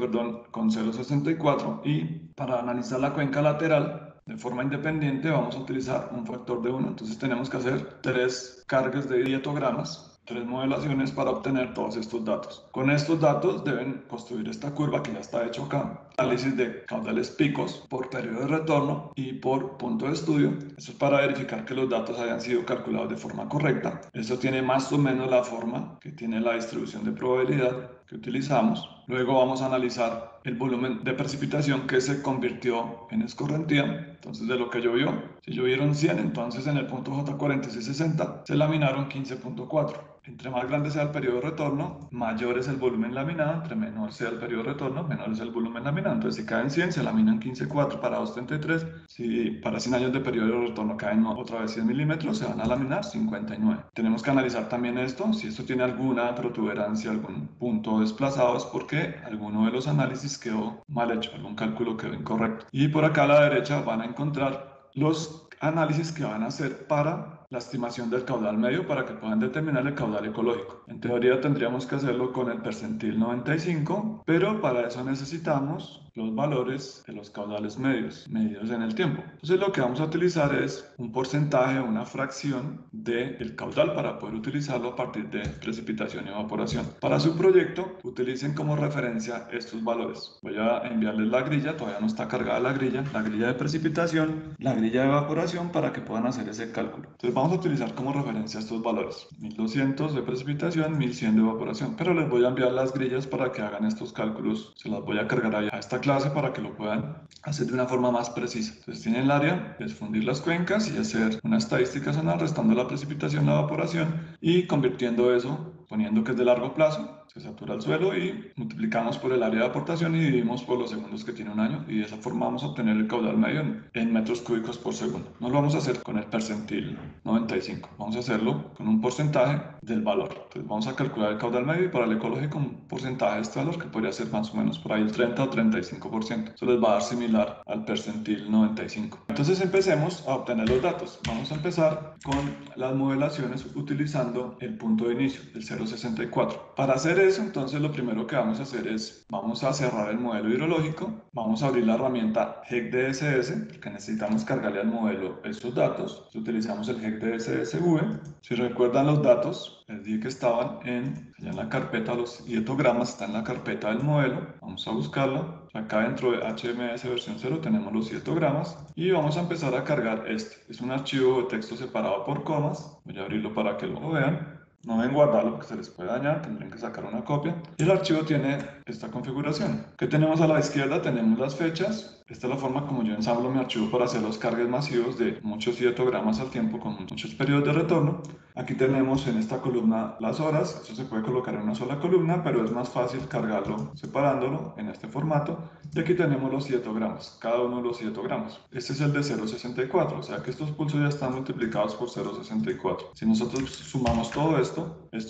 con 0.64 y para analizar la cuenca lateral de forma independiente vamos a utilizar un factor de 1. Entonces tenemos que hacer 3 cargas de dietogramas, 3 modelaciones para obtener todos estos datos. Con estos datos deben construir esta curva que ya está hecho acá. Análisis de caudales picos por periodo de retorno y por punto de estudio. Eso es para verificar que los datos hayan sido calculados de forma correcta. Eso tiene más o menos la forma que tiene la distribución de probabilidad que utilizamos. Luego vamos a analizar el volumen de precipitación que se convirtió en escorrentía. Entonces, de lo que llovió, si llovieron 100, entonces en el punto J4660 se laminaron 15.4. Entre más grande sea el periodo de retorno, mayor es el volumen laminado. Entre menor sea el periodo de retorno, menor es el volumen laminado. Entonces, si caen 100, se laminan 15.4 para 233. Si para 100 años de periodo de retorno caen otra vez 100 milímetros, se van a laminar 59. Tenemos que analizar también esto. Si esto tiene alguna protuberancia, algún punto desplazado, es porque alguno de los análisis quedó mal hecho, algún cálculo quedó incorrecto. Y por acá a la derecha van a encontrar los análisis que van a hacer para la estimación del caudal medio para que puedan determinar el caudal ecológico. En teoría tendríamos que hacerlo con el percentil 95, pero para eso necesitamos los valores de los caudales medios, medidos en el tiempo. Entonces lo que vamos a utilizar es un porcentaje, una fracción del caudal para poder utilizarlo a partir de precipitación y evaporación. Para su proyecto, utilicen como referencia estos valores. Voy a enviarles la grilla, todavía no está cargada la grilla de precipitación, la grilla de evaporación para que puedan hacer ese cálculo. Entonces vamos a utilizar como referencia estos valores. 1200 de precipitación, 1100 de evaporación. Pero les voy a enviar las grillas para que hagan estos cálculos. Se las voy a cargar ahí a esta clase para que lo puedan hacer de una forma más precisa. Entonces tienen el área, es fundir las cuencas y hacer una estadística zonal restando la precipitación, la evaporación y convirtiendo eso, poniendo que es de largo plazo, se satura el suelo y multiplicamos por el área de aportación y dividimos por los segundos que tiene un año y de esa forma vamos a obtener el caudal medio en metros cúbicos por segundo. No lo vamos a hacer con el percentil 95, vamos a hacerlo con un porcentaje del valor. Entonces vamos a calcular el caudal medio y para el ecológico un porcentaje de este valor que podría ser más o menos por ahí el 30 o 35%. Eso les va a dar similar al percentil 95. Entonces empecemos a obtener los datos. Vamos a empezar con las modelaciones utilizando el punto de inicio, el 0.64. Para hacer eso, entonces lo primero que vamos a hacer es, vamos a cerrar el modelo hidrológico, vamos a abrir la herramienta GECDSS, porque necesitamos cargarle al modelo estos datos. Entonces, utilizamos el GECDSSV. Si recuerdan los datos, les dije que estaban en la carpeta, los hietogramas están en la carpeta del modelo. Vamos a buscarlo. Acá dentro de HMS versión 0 tenemos los hietogramas y vamos a empezar a cargar este. Es un archivo de texto separado por comas. Voy a abrirlo para que lo vean. No deben guardarlo porque se les puede dañar, tendrán que sacar una copia. Y el archivo tiene esta configuración. ¿Qué tenemos a la izquierda? Tenemos las fechas. Esta es la forma como yo ensamblo mi archivo para hacer los cargues masivos de muchos hietogramas al tiempo con muchos periodos de retorno. Aquí tenemos en esta columna las horas. Eso se puede colocar en una sola columna, pero es más fácil cargarlo separándolo en este formato. Y aquí tenemos los hietogramas, cada uno de los hietogramas. Este es el de 0.64, o sea que estos pulsos ya están multiplicados por 0.64. Si nosotros sumamos todo esto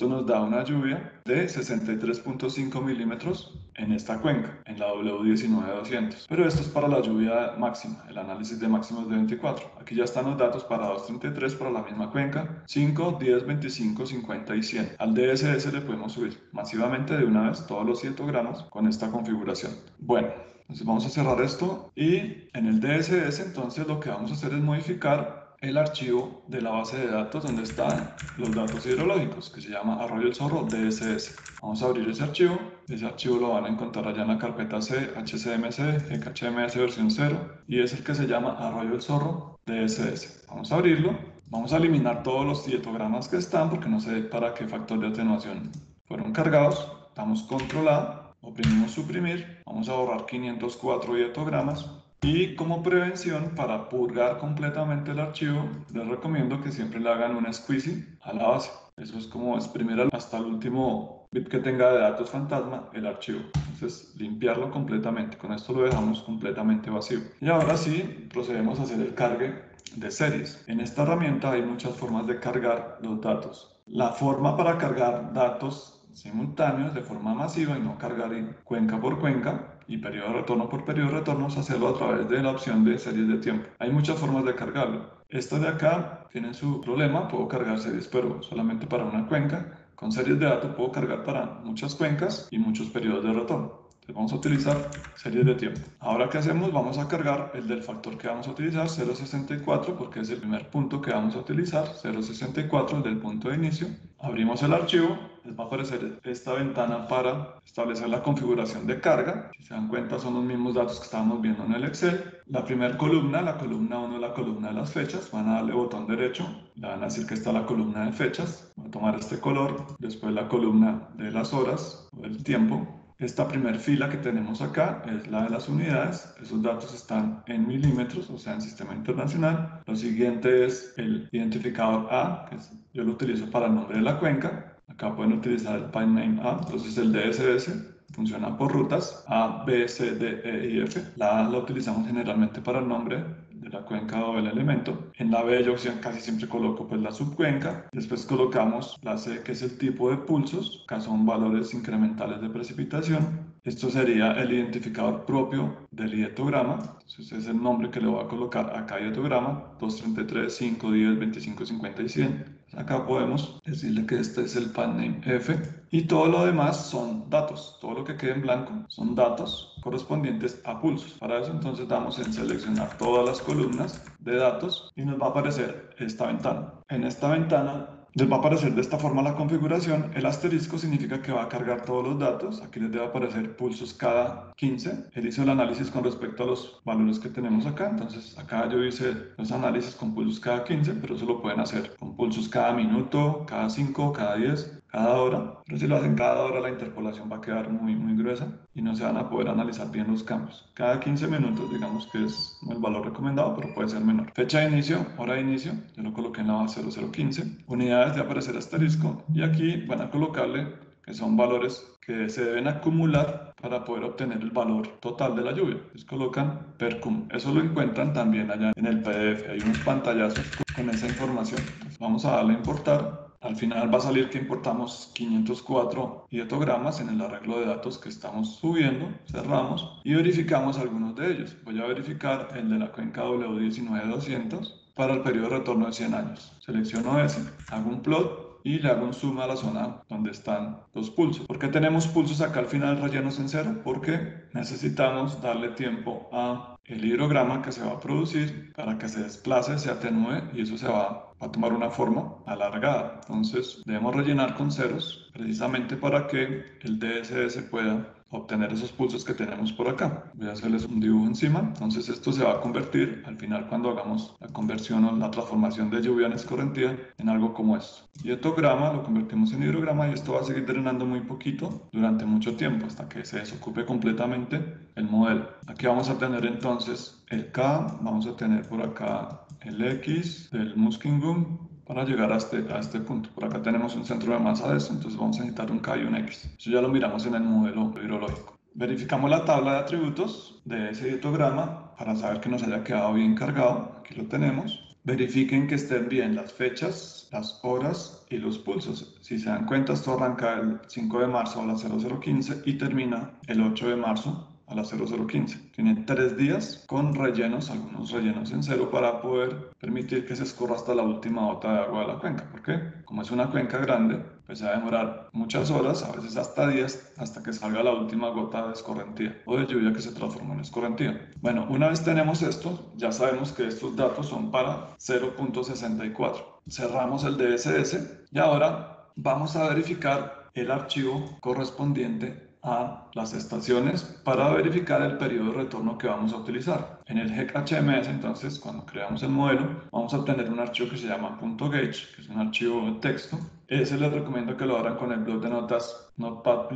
nos da una lluvia de 63.5 milímetros en esta cuenca, en la W19200. Pero esto es para la lluvia máxima, el análisis de máximos de 24. Aquí ya están los datos para 233 para la misma cuenca, 5, 10, 25, 50 y 100. Al DSS le podemos subir masivamente de una vez todos los hietogramas con esta configuración. Bueno, entonces vamos a cerrar esto y en el DSS entonces lo que vamos a hacer es modificar el archivo de la base de datos donde están los datos hidrológicos, que se llama Arroyo El Zorro DSS. Vamos a abrir ese archivo lo van a encontrar allá en la carpeta C, HCMC, HMS versión 0, y es el que se llama Arroyo El Zorro DSS. Vamos a abrirlo, vamos a eliminar todos los hietogramas que están, porque no sé para qué factor de atenuación fueron cargados. Damos control A, oprimimos suprimir, vamos a borrar 504 hietogramas. Y como prevención, para purgar completamente el archivo, les recomiendo que siempre le hagan un squeezing a la base. Eso es como exprimir hasta el último bit que tenga de datos fantasma el archivo. Entonces, limpiarlo completamente. Con esto lo dejamos completamente vacío. Y ahora sí, procedemos a hacer el cargue de series. En esta herramienta hay muchas formas de cargar los datos. La forma para cargar datos simultáneos de forma masiva y no cargar cuenca por cuenca y periodo de retorno por periodo de retorno es hacerlo a través de la opción de series de tiempo. Hay muchas formas de cargarlo. Esta de acá tiene su problema, puedo cargar series pero solamente para una cuenca. Con series de datos puedo cargar para muchas cuencas y muchos periodos de retorno. Entonces vamos a utilizar series de tiempo. Ahora, ¿qué hacemos? Vamos a cargar el del factor que vamos a utilizar, 0.64, porque es el primer punto que vamos a utilizar, 0.64, el del punto de inicio. Abrimos el archivo, les va a aparecer esta ventana para establecer la configuración de carga. Si se dan cuenta, son los mismos datos que estábamos viendo en el Excel. La primera columna, la columna 1, la columna de las fechas. Van a darle botón derecho, le van a decir que está la columna de fechas. Voy a tomar este color, después la columna de las horas o del tiempo. Esta primera fila que tenemos acá es la de las unidades. Esos datos están en milímetros, o sea, en sistema internacional. Lo siguiente es el identificador A, que yo lo utilizo para el nombre de la cuenca. Acá pueden utilizar el pipe name A, entonces el DSS. Funciona por rutas A, B, C, D, E y F. La A la utilizamos generalmente para el nombre de la cuenca o el elemento. En la B yo casi siempre coloco pues la subcuenca. Después colocamos la C, que es el tipo de pulsos. Acá son valores incrementales de precipitación. Esto sería el identificador propio del dietograma. Entonces es el nombre que le voy a colocar a cada dietograma: 233, 5, 10, 25, 50 y 100. Acá podemos decirle que este es el path-name F y todo lo demás son datos. Todo lo que quede en blanco son datos correspondientes a pulsos. Para eso entonces damos en seleccionar todas las columnas de datos y nos va a aparecer esta ventana. En esta ventana les va a aparecer de esta forma la configuración. El asterisco significa que va a cargar todos los datos. Aquí les debe aparecer pulsos cada 15. Él hizo el análisis con respecto a los valores que tenemos acá. Entonces acá yo hice los análisis con pulsos cada 15, pero eso lo pueden hacer con pulsos cada minuto, cada 5, cada 10, cada hora. Pero si lo hacen cada hora, la interpolación va a quedar muy gruesa y no se van a poder analizar bien los cambios. Cada 15 minutos, digamos que es el valor recomendado, pero puede ser menor. Fecha de inicio, hora de inicio, yo lo coloqué en la 0015. Unidades de aparecer asterisco y aquí van a colocarle que son valores que se deben acumular para poder obtener el valor total de la lluvia. Entonces colocan per cum. Eso lo encuentran también allá en el PDF. Hay unos pantallazos con esa información. Entonces vamos a darle a importar. Al final va a salir que importamos 504 dietogramas en el arreglo de datos que estamos subiendo. Cerramos y verificamos algunos de ellos. Voy a verificar el de la cuenca W19200 para el periodo de retorno de 100 años. Selecciono ese, hago un plot y le hago un zoom a la zona donde están los pulsos. ¿Por qué tenemos pulsos acá al final rellenos en cero? Porque necesitamos darle tiempo a el hidrograma que se va a producir para que se desplace, se atenúe y eso se va a tomar una forma alargada. Entonces debemos rellenar con ceros precisamente para que el DSS pueda obtener esos pulsos que tenemos por acá. Voy a hacerles un dibujo encima. Entonces esto se va a convertir al final, cuando hagamos la conversión o la transformación de lluvia en escorrentía, en algo como esto. Dietograma lo convertimos en hidrograma y esto va a seguir drenando muy poquito durante mucho tiempo hasta que se desocupe completamente el modelo. Aquí vamos a tener entonces el K, vamos a tener por acá el X del Muskingum para llegar a este punto. Por acá tenemos un centro de masa de esto, entonces vamos a necesitar un K y un X. Eso ya lo miramos en el modelo hidrológico. Verificamos la tabla de atributos de ese dietograma para saber que nos haya quedado bien cargado. Aquí lo tenemos. Verifiquen que estén bien las fechas, las horas y los pulsos. Si se dan cuenta, esto arranca el 5 de marzo a las 0015 y termina el 8 de marzo a las 0015. Tienen 3 días con rellenos, algunos rellenos en cero, para poder permitir que se escorra hasta la última gota de agua de la cuenca. Porque como es una cuenca grande, pues se va a demorar muchas horas, a veces hasta días, hasta que salga la última gota de escorrentía o de lluvia que se transformó en escorrentía. Bueno, una vez tenemos esto, ya sabemos que estos datos son para 0.64. Cerramos el DSS y ahora vamos a verificar el archivo correspondiente a las estaciones para verificar el periodo de retorno que vamos a utilizar. En el GEC HMS, entonces, cuando creamos el modelo, vamos a obtener un archivo que se llama .gauge, que es un archivo de texto. Ese les recomiendo que lo abran con el bloc de notas Notepad++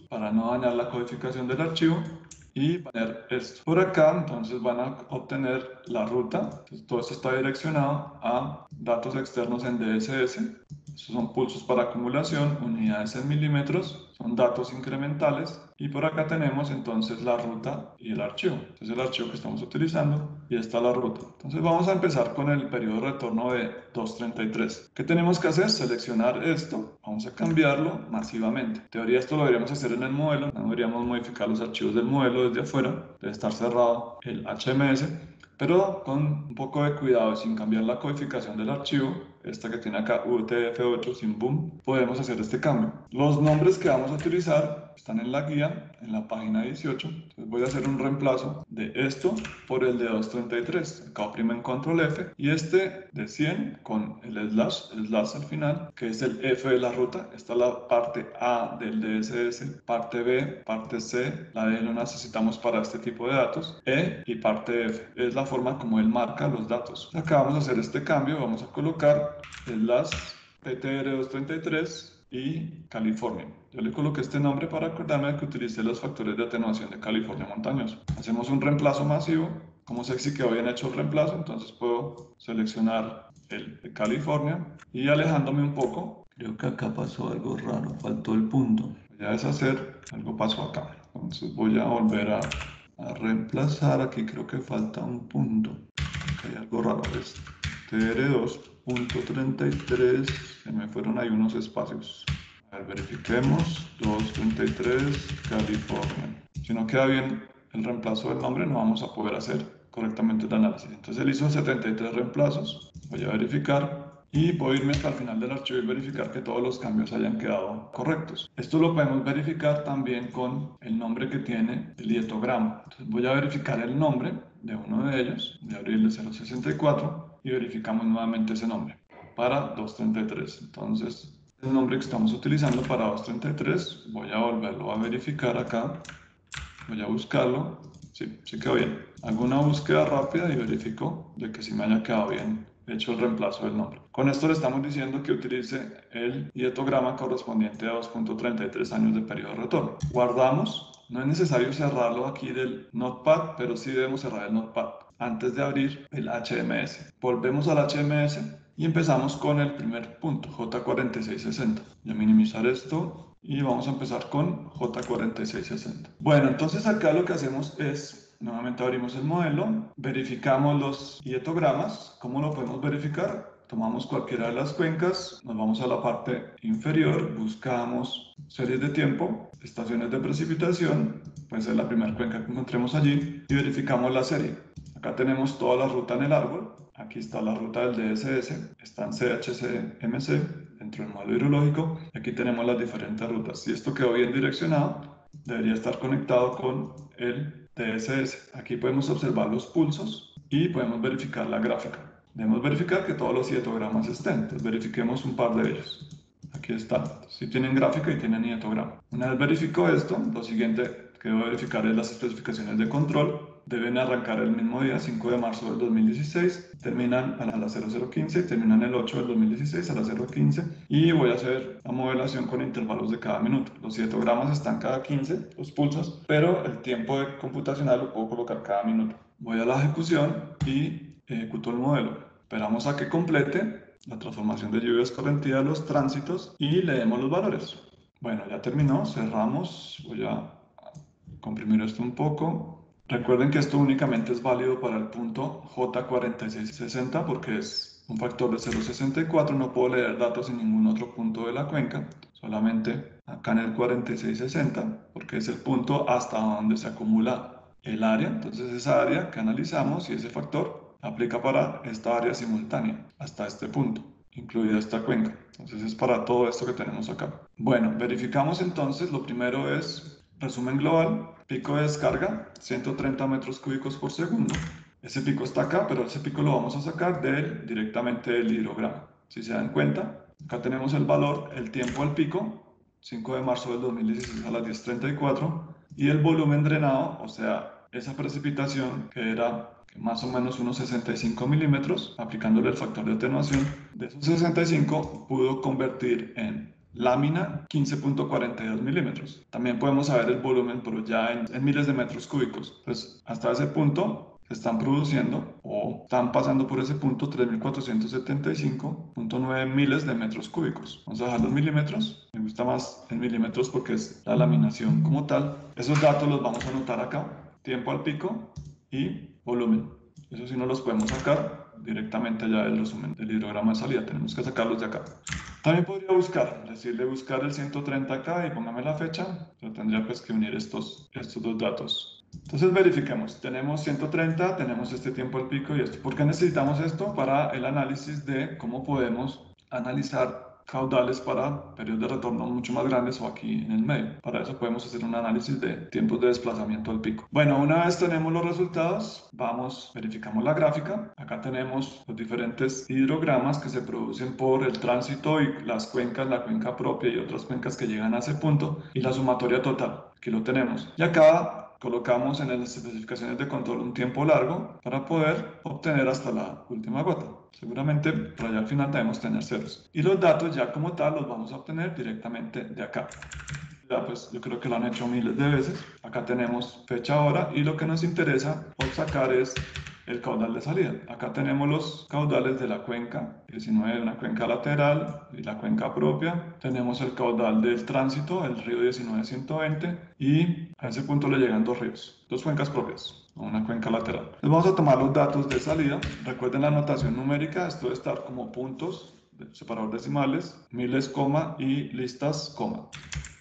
para no dañar la codificación del archivo. Y poner esto por acá, entonces van a obtener la ruta. Entonces, todo esto está direccionado a datos externos en DSS. Estos son pulsos para acumulación, unidades en milímetros, son datos incrementales. Y por acá tenemos entonces la ruta y el archivo. Este es el archivo que estamos utilizando y esta es la ruta. Entonces vamos a empezar con el periodo de retorno de 233. ¿Qué tenemos que hacer? Seleccionar esto. Vamos a cambiarlo masivamente. En teoría esto lo deberíamos hacer en el modelo. No deberíamos modificar los archivos del modelo desde afuera. Debe estar cerrado el HMS. Pero con un poco de cuidado y sin cambiar la codificación del archivo, esta que tiene acá UTF-8 sin boom, podemos hacer este cambio. Los nombres que vamos a utilizar están en la guía, en la página 18. Entonces voy a hacer un reemplazo de esto por el de 233. Acá oprimo en control F y este de 100 con el slash al final, que es el F de la ruta. Esta es la parte A del DSS, parte B, parte C, la D lo necesitamos para este tipo de datos, E y parte F. Es la forma como él marca los datos. Acá vamos a hacer este cambio, vamos a colocar slash PTR233 y California. Yo le coloqué este nombre para acordarme de que utilicé los factores de atenuación de California montañoso. Hacemos un reemplazo masivo. Como sé que habían hecho el reemplazo, entonces puedo seleccionar el de California y alejándome un poco. Creo que acá pasó algo raro, faltó el punto. Voy a deshacer, algo pasó acá. Entonces voy a volver a reemplazar. Aquí creo que falta un punto. Acá hay algo raro. TR2.33, se me fueron ahí unos espacios. A ver, verifiquemos. 233 California. Si no queda bien el reemplazo del nombre, no vamos a poder hacer correctamente el análisis. Entonces él hizo 73 reemplazos. Voy a verificar. Y puedo irme hasta el final del archivo y verificar que todos los cambios hayan quedado correctos. Esto lo podemos verificar también con el nombre que tiene el dietograma. Entonces voy a verificar el nombre de uno de ellos, de abrir el 064, y verificamos nuevamente ese nombre para 233. Entonces, el nombre que estamos utilizando para 233, voy a volverlo a verificar acá. Voy a buscarlo. Sí, sí quedó bien. Hago una búsqueda rápida y verifico de que sí me haya quedado bien hecho el reemplazo del nombre. Con esto le estamos diciendo que utilice el dietograma correspondiente a 2.33 años de periodo de retorno. Guardamos. No es necesario cerrarlo aquí del Notepad, pero sí debemos cerrar el Notepad antes de abrir el HMS. Volvemos al HMS y empezamos con el primer punto, J4660. Voy a minimizar esto y vamos a empezar con J4660. Bueno, entonces acá lo que hacemos es, nuevamente abrimos el modelo, verificamos los dietogramas. ¿Cómo lo podemos verificar? Tomamos cualquiera de las cuencas, nos vamos a la parte inferior, buscamos series de tiempo, estaciones de precipitación, puede ser la primera cuenca que encontremos allí, y verificamos la serie. Acá tenemos toda la ruta en el árbol. Aquí está la ruta del DSS, está en CHC-MC dentro del modelo hidrológico. Aquí tenemos las diferentes rutas. Si esto quedó bien direccionado, debería estar conectado con el DSS. Aquí podemos observar los pulsos y podemos verificar la gráfica. Debemos verificar que todos los dietogramas estén. Entonces verifiquemos un par de ellos. Aquí está. Si tienen gráfica y tienen dietograma. Una vez verifico esto, lo siguiente que debo verificar es las especificaciones de control. Deben arrancar el mismo día, 5 de marzo del 2016, terminan a las 0015, terminan el 8 del 2016 a las 015, y voy a hacer la modelación con intervalos de cada minuto. Los dietogramas están cada 15, los pulsos, pero el tiempo computacional lo puedo colocar cada minuto. Voy a la ejecución y ejecuto el modelo. Esperamos a que complete la transformación de lluvia escorrentida de los tránsitos y leemos los valores. Bueno, ya terminó, cerramos, voy a comprimir esto un poco. Recuerden que esto únicamente es válido para el punto J4660 porque es un factor de 0.64, no puedo leer datos en ningún otro punto de la cuenca, solamente acá en el 4660 porque es el punto hasta donde se acumula el área. Entonces esa área que analizamos y ese factor aplica para esta área simultánea hasta este punto, incluida esta cuenca. Entonces es para todo esto que tenemos acá. Bueno, verificamos entonces. Lo primero es resumen global, pico de descarga, 130 metros cúbicos por segundo. Ese pico está acá, pero ese pico lo vamos a sacar directamente del hidrograma. Si se dan cuenta, acá tenemos el valor, el tiempo al pico, 5 de marzo del 2016 a las 10:34, y el volumen drenado, o sea, esa precipitación que era más o menos unos 65 milímetros, aplicándole el factor de atenuación, de esos 65 pudo convertir en lámina 15.42 milímetros. También podemos saber el volumen, pero ya en miles de metros cúbicos. Pues hasta ese punto se están produciendo o están pasando por ese punto 3.475.9 miles de metros cúbicos. Vamos a dejar los milímetros. Me gusta más en milímetros porque es la laminación como tal. Esos datos los vamos a anotar acá. Tiempo al pico y volumen. Eso sí no los podemos sacar directamente allá del resumen del hidrograma de salida. Tenemos que sacarlos de acá. También podría buscar, decirle buscar el 130 acá y póngame la fecha, pero tendría pues que unir estos dos datos. Entonces verifiquemos, tenemos 130, tenemos este tiempo al pico y esto. ¿Por qué necesitamos esto? Para el análisis de cómo podemos analizar caudales para periodos de retorno mucho más grandes o aquí en el medio. Para eso podemos hacer un análisis de tiempos de desplazamiento al pico. Bueno, una vez tenemos los resultados, verificamos la gráfica. Acá tenemos los diferentes hidrogramas que se producen por el tránsito y las cuencas, la cuenca propia y otras cuencas que llegan a ese punto y la sumatoria total. Aquí lo tenemos. Y acá colocamos en las especificaciones de control un tiempo largo para poder obtener hasta la última gota. Seguramente por allá al final debemos tener ceros. Y los datos ya como tal los vamos a obtener directamente de acá. Ya pues yo creo que lo han hecho miles de veces. Acá tenemos fecha, hora y lo que nos interesa por sacar es el caudal de salida. Acá tenemos los caudales de la cuenca 19, una cuenca lateral y la cuenca propia. Tenemos el caudal del tránsito, el río 19-120 y a ese punto le llegan dos ríos, dos cuencas propias, una cuenca lateral. Entonces vamos a tomar los datos de salida. Recuerden la notación numérica, esto debe estar como puntos separador decimales, miles, coma y listas, coma.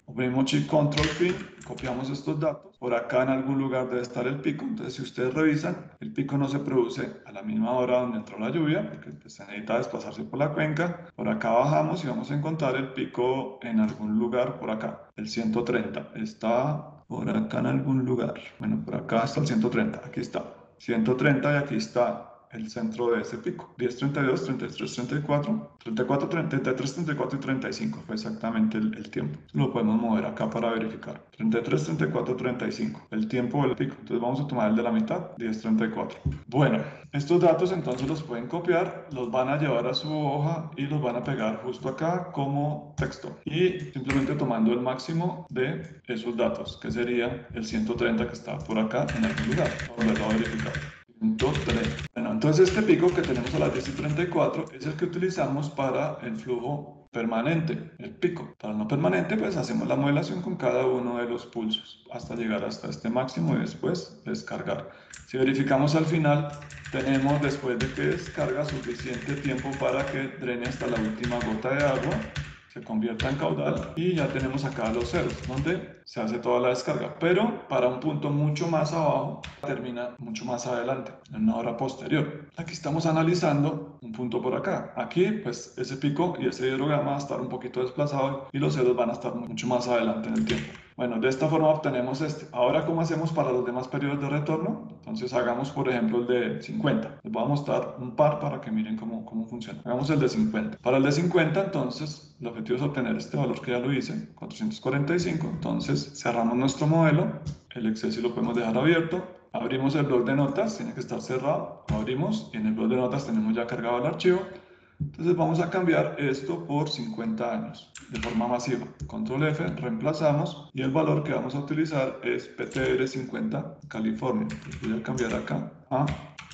Oprimimos Shift Control Fin, copiamos estos datos. Por acá en algún lugar debe estar el pico. Entonces, si ustedes revisan, el pico no se produce a la misma hora donde entró la lluvia, porque pues, se necesita desplazarse por la cuenca. Por acá bajamos y vamos a encontrar el pico en algún lugar por acá. El 130 está por acá en algún lugar. Bueno, por acá está el 130. Aquí está. 130 y aquí está el centro de ese pico. 10, 32, 33, 34, 34, 33, 34 y 35 fue exactamente el tiempo. Lo podemos mover acá para verificar. 33, 34, 35. El tiempo del pico. Entonces vamos a tomar el de la mitad, 10, 34. Bueno, estos datos entonces los pueden copiar, los van a llevar a su hoja y los van a pegar justo acá como texto. Y simplemente tomando el máximo de esos datos, que sería el 130 que está por acá en algún lugar. Vamos a verificar. 130. Bueno, entonces este pico que tenemos a las 10 y 34 es el que utilizamos para el flujo permanente, el pico. Para el no permanente, pues hacemos la modelación con cada uno de los pulsos hasta llegar hasta este máximo y después descargar. Si verificamos al final, tenemos después de que descarga suficiente tiempo para que drene hasta la última gota de agua, se convierta en caudal y ya tenemos acá los ceros donde se hace toda la descarga, pero para un punto mucho más abajo termina mucho más adelante, en una hora posterior. Aquí estamos analizando un punto por acá. Aquí pues ese pico y ese hidrograma va a estar un poquito desplazado y los ceros van a estar mucho más adelante en el tiempo. Bueno, de esta forma obtenemos este. Ahora, ¿cómo hacemos para los demás periodos de retorno? Entonces, hagamos, por ejemplo, el de 50. Les voy a mostrar un par para que miren cómo funciona. Hagamos el de 50. Para el de 50, entonces, el objetivo es obtener este valor que ya lo hice, 445. Entonces, cerramos nuestro modelo. El Excel sí lo podemos dejar abierto. Abrimos el bloc de notas, tiene que estar cerrado. Lo abrimos y en el bloc de notas tenemos ya cargado el archivo. Entonces vamos a cambiar esto por 50 años de forma masiva. Control F, reemplazamos y el valor que vamos a utilizar es PTR50 California. Voy a cambiar acá a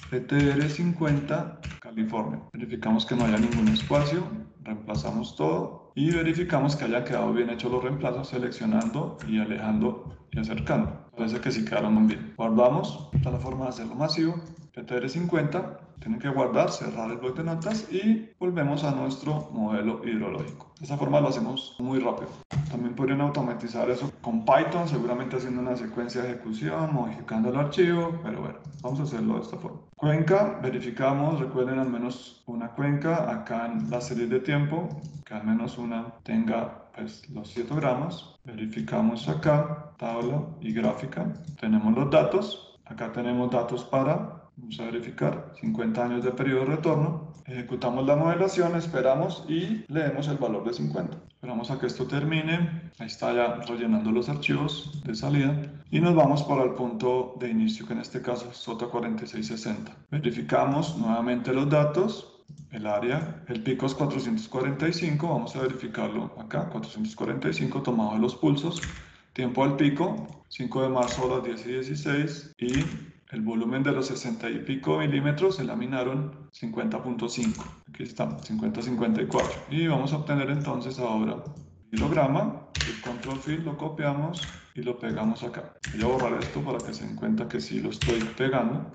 PTR50 California. Verificamos que no haya ningún espacio, reemplazamos todo y verificamos que hayan quedado bien hechos los reemplazos seleccionando y alejando y acercando. Parece que sí quedaron muy bien. Guardamos, esta es la forma de hacerlo masivo. PTR50, tienen que guardar, cerrar el bloc de notas y volvemos a nuestro modelo hidrológico. De esta forma lo hacemos muy rápido. También podrían automatizar eso con Python, seguramente haciendo una secuencia de ejecución, modificando el archivo, pero bueno, vamos a hacerlo de esta forma. Cuenca, verificamos, recuerden al menos una cuenca, acá en la serie de tiempo, que al menos una tenga pues, los citogramos. Verificamos acá, tabla y gráfica, tenemos los datos, acá tenemos datos para... Vamos a verificar 50 años de periodo de retorno. Ejecutamos la modelación, esperamos y leemos el valor de 50. Esperamos a que esto termine. Ahí está ya rellenando los archivos de salida. Y nos vamos para el punto de inicio, que en este caso es SOTA 4660. Verificamos nuevamente los datos. El área, el pico es 445. Vamos a verificarlo acá. 445 tomado de los pulsos. Tiempo al pico, 5 de marzo a las 10 y 16. Y el volumen de los 60 y pico milímetros se laminaron 50.5. Aquí está, 50-54. Y vamos a obtener entonces ahora el hilograma. El control fill lo copiamos y lo pegamos acá. Voy a borrar esto para que se den cuenta que sí lo estoy pegando.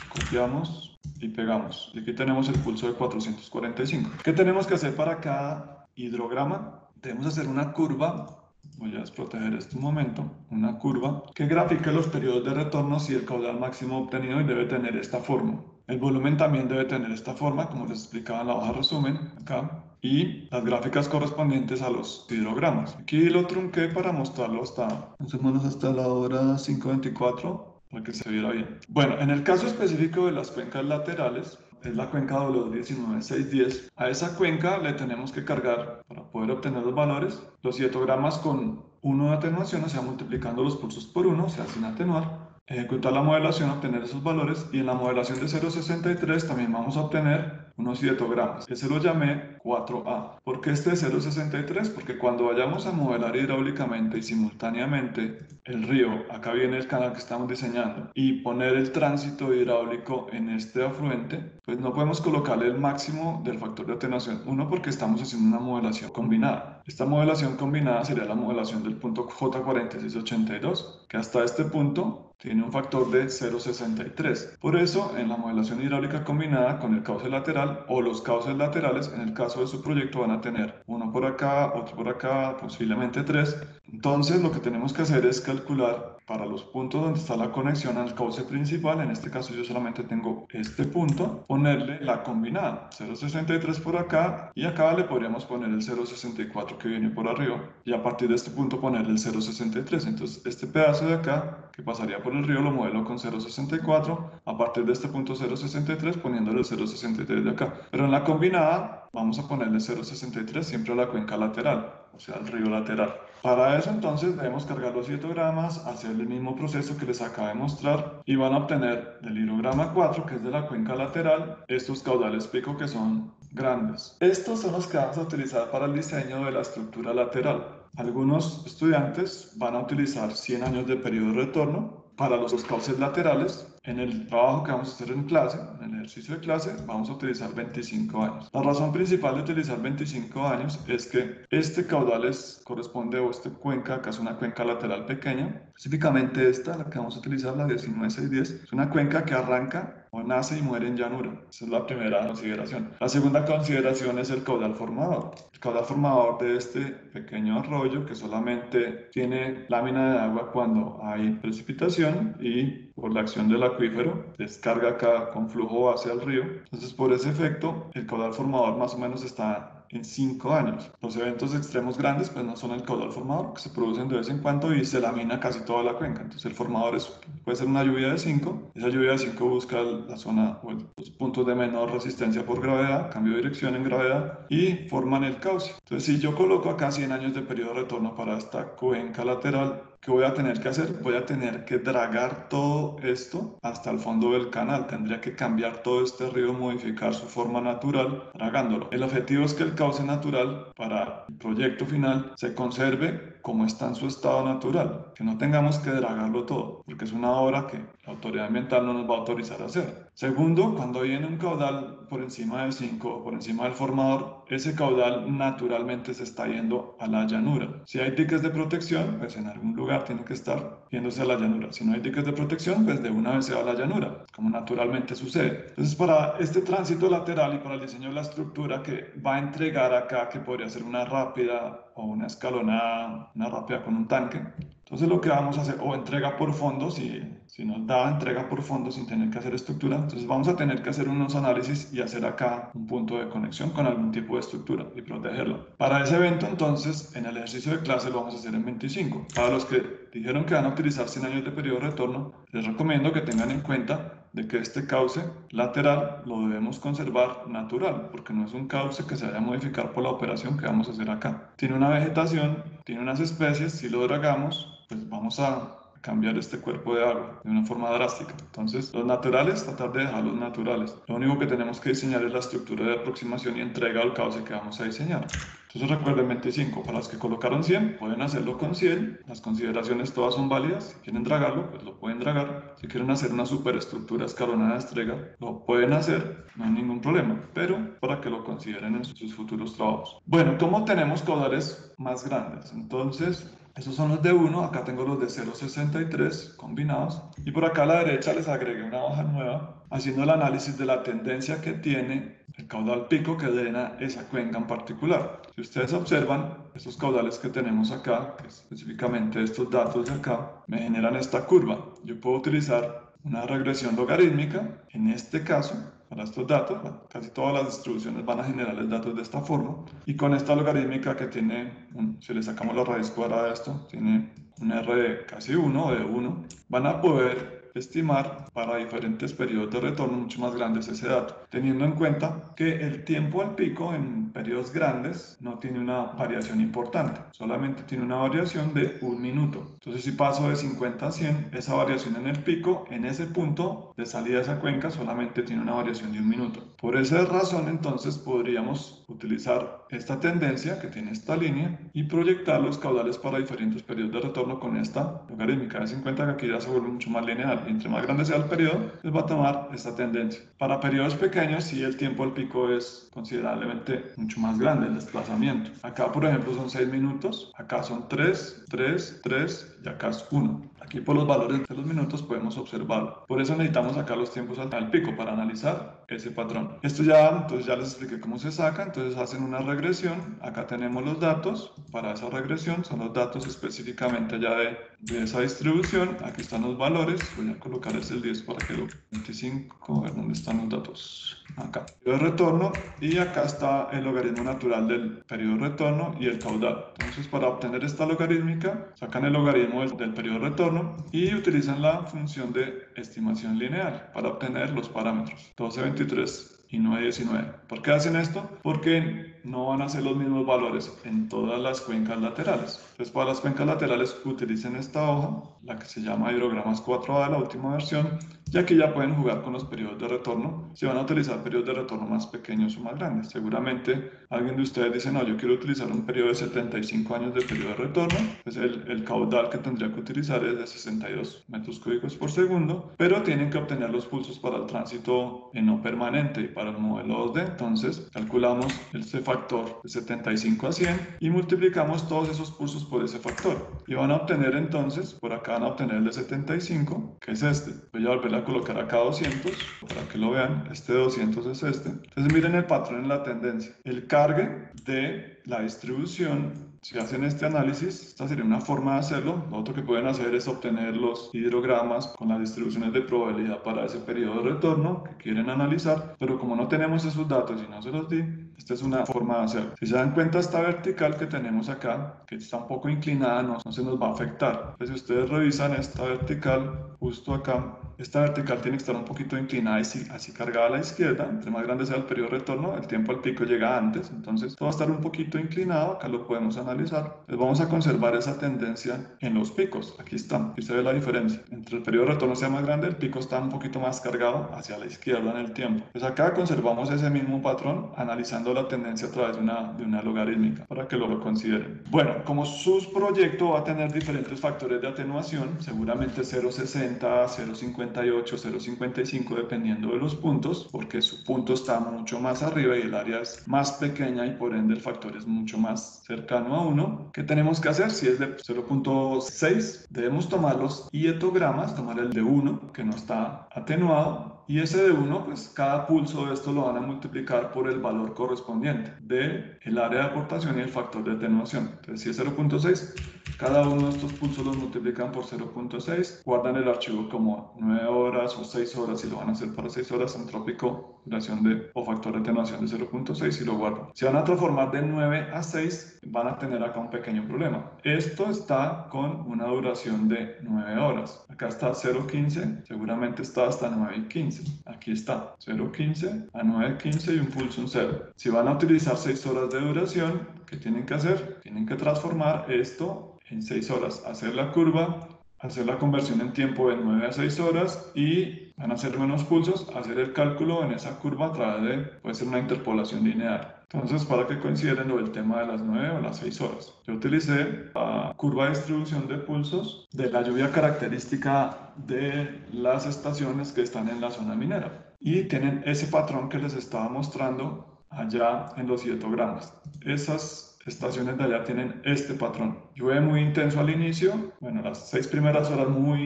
Copiamos y pegamos. Y aquí tenemos el pulso de 445. ¿Qué tenemos que hacer para cada hidrograma? Debemos hacer una curva. Voy a desproteger este momento, una curva que grafique los periodos de retorno y el caudal máximo obtenido y debe tener esta forma. El volumen también debe tener esta forma, como les explicaba en la hoja resumen, acá, y las gráficas correspondientes a los hidrogramas. Aquí lo trunqué para mostrarlo hasta, más o menos hasta la hora 5:24, para que se viera bien. Bueno, en el caso específico de las cuencas laterales, es la cuenca W19610. A esa cuenca le tenemos que cargar, para poder obtener los valores, los citogramas con 1 de atenuación, o sea, multiplicando los pulsos por 1, o sea, sin atenuar. Ejecutar la modelación, obtener esos valores, y en la modelación de 0.63 también vamos a obtener unos citogramas. Ese lo llamé 4A. ¿Por qué este 0.63? Porque cuando vayamos a modelar hidráulicamente y simultáneamente el río, acá viene el canal que estamos diseñando, y poner el tránsito hidráulico en este afluente, pues no podemos colocarle el máximo del factor de atenuación. Uno, porque estamos haciendo una modelación combinada. Esta modelación combinada sería la modelación del punto J4682, que hasta este punto tiene un factor de 0,63. Por eso, en la modelación hidráulica combinada con el cauce lateral o los cauces laterales, en el caso de su proyecto van a tener uno por acá, otro por acá, posiblemente tres. Entonces, lo que tenemos que hacer es calcular para los puntos donde está la conexión al cauce principal. En este caso yo solamente tengo este punto, ponerle la combinada, 0,63 por acá, y acá le podríamos poner el 0,64 que viene por arriba, y a partir de este punto ponerle el 0,63. Entonces este pedazo de acá que pasaría por el río lo modelo con 0,64, a partir de este punto 0,63 poniéndole el 0,63 de acá. Pero en la combinada vamos a ponerle 0,63 siempre a la cuenca lateral, o sea al río lateral. Para eso entonces debemos cargar los hidrogramas, hacer el mismo proceso que les acabo de mostrar y van a obtener del hidrograma 4, que es de la cuenca lateral, estos caudales pico que son grandes. Estos son los que vamos a utilizar para el diseño de la estructura lateral. Algunos estudiantes van a utilizar 100 años de periodo de retorno. Para los cauces laterales, en el trabajo que vamos a hacer en clase, en el ejercicio de clase, vamos a utilizar 25 años. La razón principal de utilizar 25 años es que este caudal corresponde a esta cuenca, que es una cuenca lateral pequeña. Específicamente esta, la que vamos a utilizar, la 19610, es una cuenca que arranca o nace y muere en llanura. Esa es la primera consideración. La segunda consideración es el caudal formador. El caudal formador de este pequeño arroyo que solamente tiene lámina de agua cuando hay precipitación y por la acción del acuífero descarga acá con flujo hacia el río. Entonces por ese efecto el caudal formador más o menos está en 5 años. Los eventos extremos grandes pues no son el caudal formador, que se producen de vez en cuando y se lamina casi toda la cuenca. Entonces el formador puede ser una lluvia de 5. Esa lluvia de 5 busca la zona o los puntos de menor resistencia por gravedad, cambio de dirección en gravedad y forman el cauce. Entonces si yo coloco acá 100 años de periodo de retorno para esta cuenca lateral, ¿qué voy a tener que hacer? Voy a tener que dragar todo esto hasta el fondo del canal. Tendría que cambiar todo este río, modificar su forma natural, dragándolo. El objetivo es que el cauce natural para el proyecto final se conserve como está en su estado natural, que no tengamos que dragarlo todo, porque es una obra que la autoridad ambiental no nos va a autorizar a hacer. Segundo, cuando viene un caudal por encima del 5 o por encima del formador, ese caudal naturalmente se está yendo a la llanura. Si hay diques de protección, pues en algún lugar tiene que estar yéndose a la llanura. Si no hay diques de protección, pues de una vez se va a la llanura, como naturalmente sucede. Entonces, para este tránsito lateral y para el diseño de la estructura que va a entregar acá, que podría ser una rápida o una escalonada, una rápida con un tanque, entonces lo que vamos a hacer, o entrega por fondo, si nos da entrega por fondo sin tener que hacer estructura, entonces vamos a tener que hacer unos análisis y hacer acá un punto de conexión con algún tipo de estructura y protegerlo. Para ese evento entonces, en el ejercicio de clase lo vamos a hacer en 25. Para los que dijeron que van a utilizar 100 años de periodo de retorno, les recomiendo que tengan en cuenta de que este cauce lateral lo debemos conservar natural, porque no es un cauce que se vaya a modificar por la operación que vamos a hacer acá. Tiene una vegetación, tiene unas especies, si lo dragamos, pues vamos a cambiar este cuerpo de agua de una forma drástica. Entonces, los naturales, tratar de dejarlos naturales. Lo único que tenemos que diseñar es la estructura de aproximación y entrega al cauce que vamos a diseñar. Entonces recuerden 25, para los que colocaron 100, pueden hacerlo con 100, las consideraciones todas son válidas, si quieren dragarlo, pues lo pueden dragar, si quieren hacer una superestructura escalonada de estrega, lo pueden hacer, no hay ningún problema, pero para que lo consideren en sus futuros trabajos. Bueno, ¿cómo tenemos caudales más grandes? Entonces, esos son los de 1, acá tengo los de 0,63 combinados y por acá a la derecha les agregué una hoja nueva haciendo el análisis de la tendencia que tiene el caudal pico que drena esa cuenca en particular. Si ustedes observan, estos caudales que tenemos acá, que específicamente estos datos de acá, me generan esta curva. Yo puedo utilizar una regresión logarítmica, en este caso, para estos datos, casi todas las distribuciones van a generar datos de esta forma, y con esta logarítmica que tiene, si le sacamos la raíz cuadrada de esto, tiene un R de casi 1 o de 1, van a poder estimar para diferentes periodos de retorno mucho más grandes ese dato, teniendo en cuenta que el tiempo al pico en periodos grandes no tiene una variación importante, solamente tiene una variación de 1 minuto. Entonces si paso de 50 a 100, esa variación en el pico, en ese punto de salida de esa cuenca solamente tiene una variación de 1 minuto. Por esa razón entonces podríamos utilizar esta tendencia que tiene esta línea y proyectar los caudales para diferentes periodos de retorno con esta logarítmica. Es en cuenta que aquí ya se vuelve mucho más lineal y entre más grande sea el periodo, pues va a tomar esta tendencia. Para periodos pequeños, sí, el tiempo del pico es considerablemente mucho más grande, el desplazamiento. Acá, por ejemplo, son 6 minutos, acá son 3, 3, 3 y acá es 1. Aquí por los valores de los minutos podemos observarlo. Por eso necesitamos sacar los tiempos al pico para analizar ese patrón. Esto ya, entonces ya les expliqué cómo se saca. Entonces hacen una regresión. Acá tenemos los datos para esa regresión. Son los datos específicamente ya de esa distribución. Aquí están los valores. Voy a colocar el 10 para que lo 25. A ver dónde están los datos. Acá. Periodo de retorno. Y acá está el logaritmo natural del periodo de retorno y el caudal. Entonces para obtener esta logarítmica, sacan el logaritmo del periodo de retorno y utilizan la función de estimación lineal para obtener los parámetros 12, 23 y 9, 19. ¿Por qué hacen esto? Porque no van a ser los mismos valores en todas las cuencas laterales. Entonces para las cuencas laterales utilicen esta hoja, la que se llama hidrogramas 4A, la última versión, y aquí ya pueden jugar con los periodos de retorno. Si van a utilizar periodos de retorno más pequeños o más grandes, seguramente alguien de ustedes dice, no, yo quiero utilizar un periodo de 75 años de periodo de retorno, pues el caudal que tendría que utilizar es de 62 metros cúbicos por segundo, pero tienen que obtener los pulsos para el tránsito no permanente y para el modelo 2D. Entonces calculamos ese factor de 75 a 100 y multiplicamos todos esos pulsos por ese factor y van a obtener entonces, por acá van a obtener el de 75, que es este. Voy a volver a colocar acá 200 para que lo vean. Este 200 es este. Entonces miren el patrón en la tendencia. El cargue de la distribución, si hacen este análisis, esta sería una forma de hacerlo. Lo otro que pueden hacer es obtener los hidrogramas con las distribuciones de probabilidad para ese periodo de retorno que quieren analizar, pero como no tenemos esos datos y no se los di, esta es una forma de hacerlo. Si se dan cuenta, esta vertical que tenemos acá, que está un poco inclinada, no se nos va a afectar. Entonces, si ustedes revisan esta vertical, justo acá, esta vertical tiene que estar un poquito inclinada y así cargada a la izquierda. Entre más grande sea el periodo de retorno, el tiempo al pico llega antes. Entonces, todo va a estar un poquito inclinado. Acá lo podemos analizar. Entonces, vamos a conservar esa tendencia en los picos. Aquí está. Aquí se ve la diferencia. Entre el periodo de retorno sea más grande, el pico está un poquito más cargado hacia la izquierda en el tiempo. Pues acá conservamos ese mismo patrón analizando la tendencia a través de una logarítmica para que lo consideren. Bueno, como su proyecto va a tener diferentes factores de atenuación, seguramente 0.60, 0.58, 0.55 dependiendo de los puntos, porque su punto está mucho más arriba y el área es más pequeña y por ende el factor es mucho más cercano a 1. ¿Qué tenemos que hacer? Si es de 0.6, debemos tomar los hietogramas, tomar el de 1 que no está atenuado, y ese de 1, pues cada pulso de esto lo van a multiplicar por el valor correspondiente del área de aportación y el factor de atenuación. Entonces, si es 0.6, cada uno de estos pulsos los multiplican por 0.6, guardan el archivo como 9 horas o 6 horas, si lo van a hacer para 6 horas, entrópico, duración o factor de atenuación de 0.6 y lo guardan. Si van a transformar de 9 a 6, van a tener acá un pequeño problema. Esto está con una duración de 9 horas. Acá está 0.15, seguramente está hasta 9.15. Aquí está 0.15 a 9.15 y un pulso en 0. Si van a utilizar 6 horas de duración, ¿qué tienen que hacer? Tienen que transformar esto en 6 horas, hacer la curva, hacer la conversión en tiempo de 9 a 6 horas y van a hacer menos pulsos, hacer el cálculo en esa curva a través de, puede ser una interpolación lineal. Entonces, para que coinciden lo del tema de las 9 o las 6 horas. Yo utilicé la curva de distribución de pulsos de la lluvia característica de las estaciones que están en la zona minera. Y tienen ese patrón que les estaba mostrando allá en los hietogramas. Esas estaciones de allá tienen este patrón. Llueve muy intenso al inicio, bueno, las 6 primeras horas muy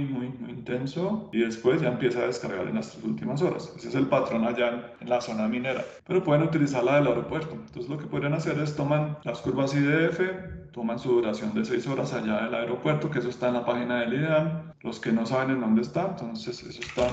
intenso y después ya empieza a descargar en las 3 últimas horas. Ese es el patrón allá en la zona minera, pero pueden utilizar la del aeropuerto. Entonces lo que podrían hacer es toman las curvas IDF, toman su duración de 6 horas allá del aeropuerto, que eso está en la página del IDEAM. Los que no saben en dónde está, entonces eso está.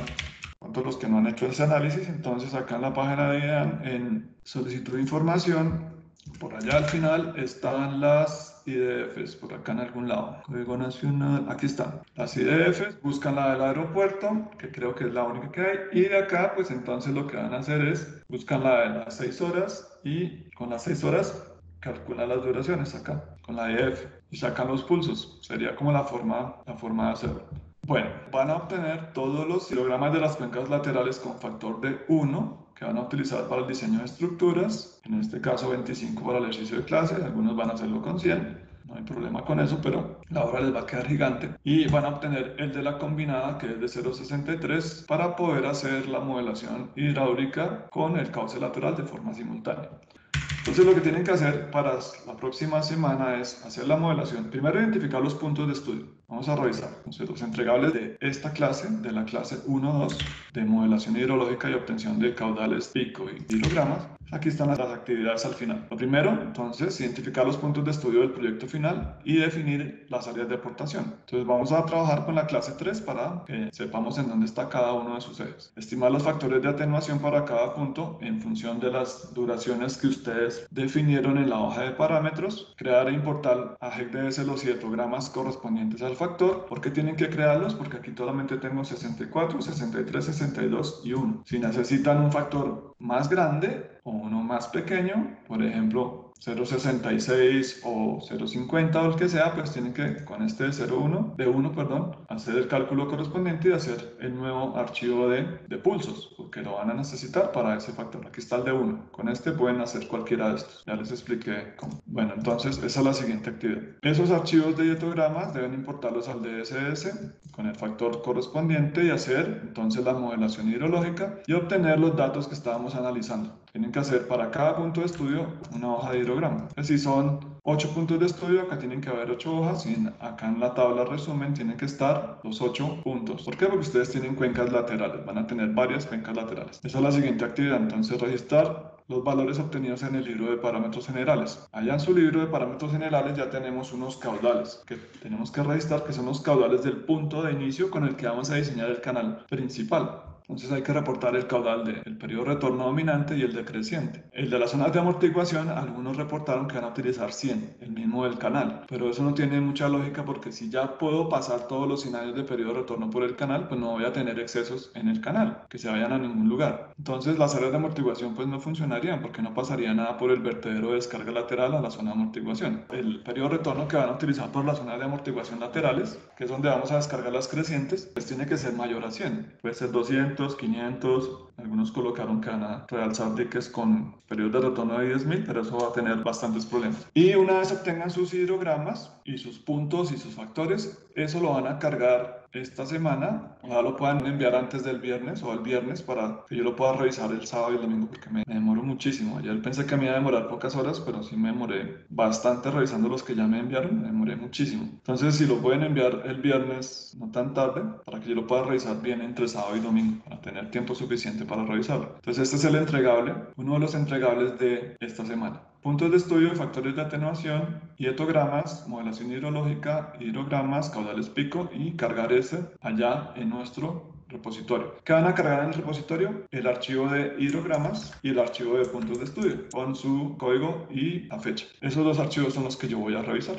Cuanto los que no han hecho ese análisis, entonces acá en la página de IDEAM, en solicitud de información, por allá al final están las IDFs, por acá en algún lado. Código Nacional, aquí están. Las IDFs, buscan la del aeropuerto, que creo que es la única que hay. Y de acá, pues entonces lo que van a hacer es, buscan la de las 6 horas y con las 6 horas calculan las duraciones acá, con la IDF. Y sacan los pulsos. Sería como la forma de hacerlo. Bueno, van a obtener todos los hilogramas de las cuencas laterales con factor de 1 que van a utilizar para el diseño de estructuras, en este caso 25 para el ejercicio de clase, algunos van a hacerlo con 100, no hay problema con eso, pero la obra les va a quedar gigante. Y van a obtener el de la combinada, que es de 0,63, para poder hacer la modelación hidráulica con el cauce lateral de forma simultánea. Entonces lo que tienen que hacer para la próxima semana es hacer la modelación. Primero identificar los puntos de estudio. Vamos a revisar. Entonces los entregables de esta clase, de la clase 1-2, de modelación hidrológica y obtención de caudales pico y hidrogramas. Aquí están las actividades al final. Lo primero, entonces, identificar los puntos de estudio del proyecto final y definir las áreas de aportación. Entonces vamos a trabajar con la clase 3 para que sepamos en dónde está cada uno de sus ejes. Estimar los factores de atenuación para cada punto en función de las duraciones que ustedes definieron en la hoja de parámetros. Crear e importar a HEC-DS los hietogramas correspondientes al factor. ¿Por qué tienen que crearlos? Porque aquí solamente tengo 64, 63, 62 y 1. Si necesitan un factor más grande o uno más pequeño, por ejemplo 0,66 o 0,50 o el que sea, pues tienen que con este de 1, hacer el cálculo correspondiente y hacer el nuevo archivo de pulsos, porque lo van a necesitar para ese factor. Aquí está el de 1. Con este pueden hacer cualquiera de estos. Ya les expliqué cómo. Bueno, entonces esa es la siguiente actividad. Esos archivos de hietogramas deben importarlos al DSS con el factor correspondiente y hacer entonces la modelación hidrológica y obtener los datos que estábamos analizando. Tienen que hacer para cada punto de estudio una hoja de hidrograma. Si son 8 puntos de estudio, acá tienen que haber 8 hojas y acá en la tabla resumen tienen que estar los 8 puntos. ¿Por qué? Porque ustedes tienen cuencas laterales, van a tener varias cuencas laterales. Esa es la siguiente actividad, entonces registrar los valores obtenidos en el libro de parámetros generales. Allá en su libro de parámetros generales ya tenemos unos caudales que tenemos que registrar, que son los caudales del punto de inicio con el que vamos a diseñar el canal principal. Entonces hay que reportar el caudal del periodo de retorno dominante y el decreciente. El de las zonas de amortiguación, algunos reportaron que van a utilizar 100, el mismo del canal, pero eso no tiene mucha lógica porque si ya puedo pasar todos los 100 años de periodo de retorno por el canal, pues no voy a tener excesos en el canal, que se vayan a ningún lugar. Entonces las áreas de amortiguación pues no funcionarían porque no pasaría nada por el vertedero de descarga lateral a la zona de amortiguación. El periodo de retorno que van a utilizar por las zonas de amortiguación laterales, que es donde vamos a descargar las crecientes, pues tiene que ser mayor a 100, puede ser 200, 500, algunos colocaron que van a realzar diques con periodos de retorno de 10.000, pero eso va a tener bastantes problemas. Y una vez obtengan sus hidrogramas y sus puntos y sus factores, eso lo van a cargar esta semana. Ojalá lo puedan enviar antes del viernes o el viernes para que yo lo pueda revisar el sábado y el domingo porque me demoro muchísimo. Ayer pensé que me iba a demorar pocas horas, pero sí me demoré bastante revisando los que ya me enviaron, me demoré muchísimo. Entonces si lo pueden enviar el viernes, no tan tarde, para que yo lo pueda revisar bien entre sábado y domingo, para tener tiempo suficiente para revisarlo. Entonces este es el entregable, uno de los entregables de esta semana. Puntos de estudio de factores de atenuación, hietogramas, modelación hidrológica, hidrogramas, caudales pico y cargar ese allá en nuestro repositorio. ¿Qué van a cargar en el repositorio? El archivo de hidrogramas y el archivo de puntos de estudio con su código y la fecha. Esos dos archivos son los que yo voy a revisar.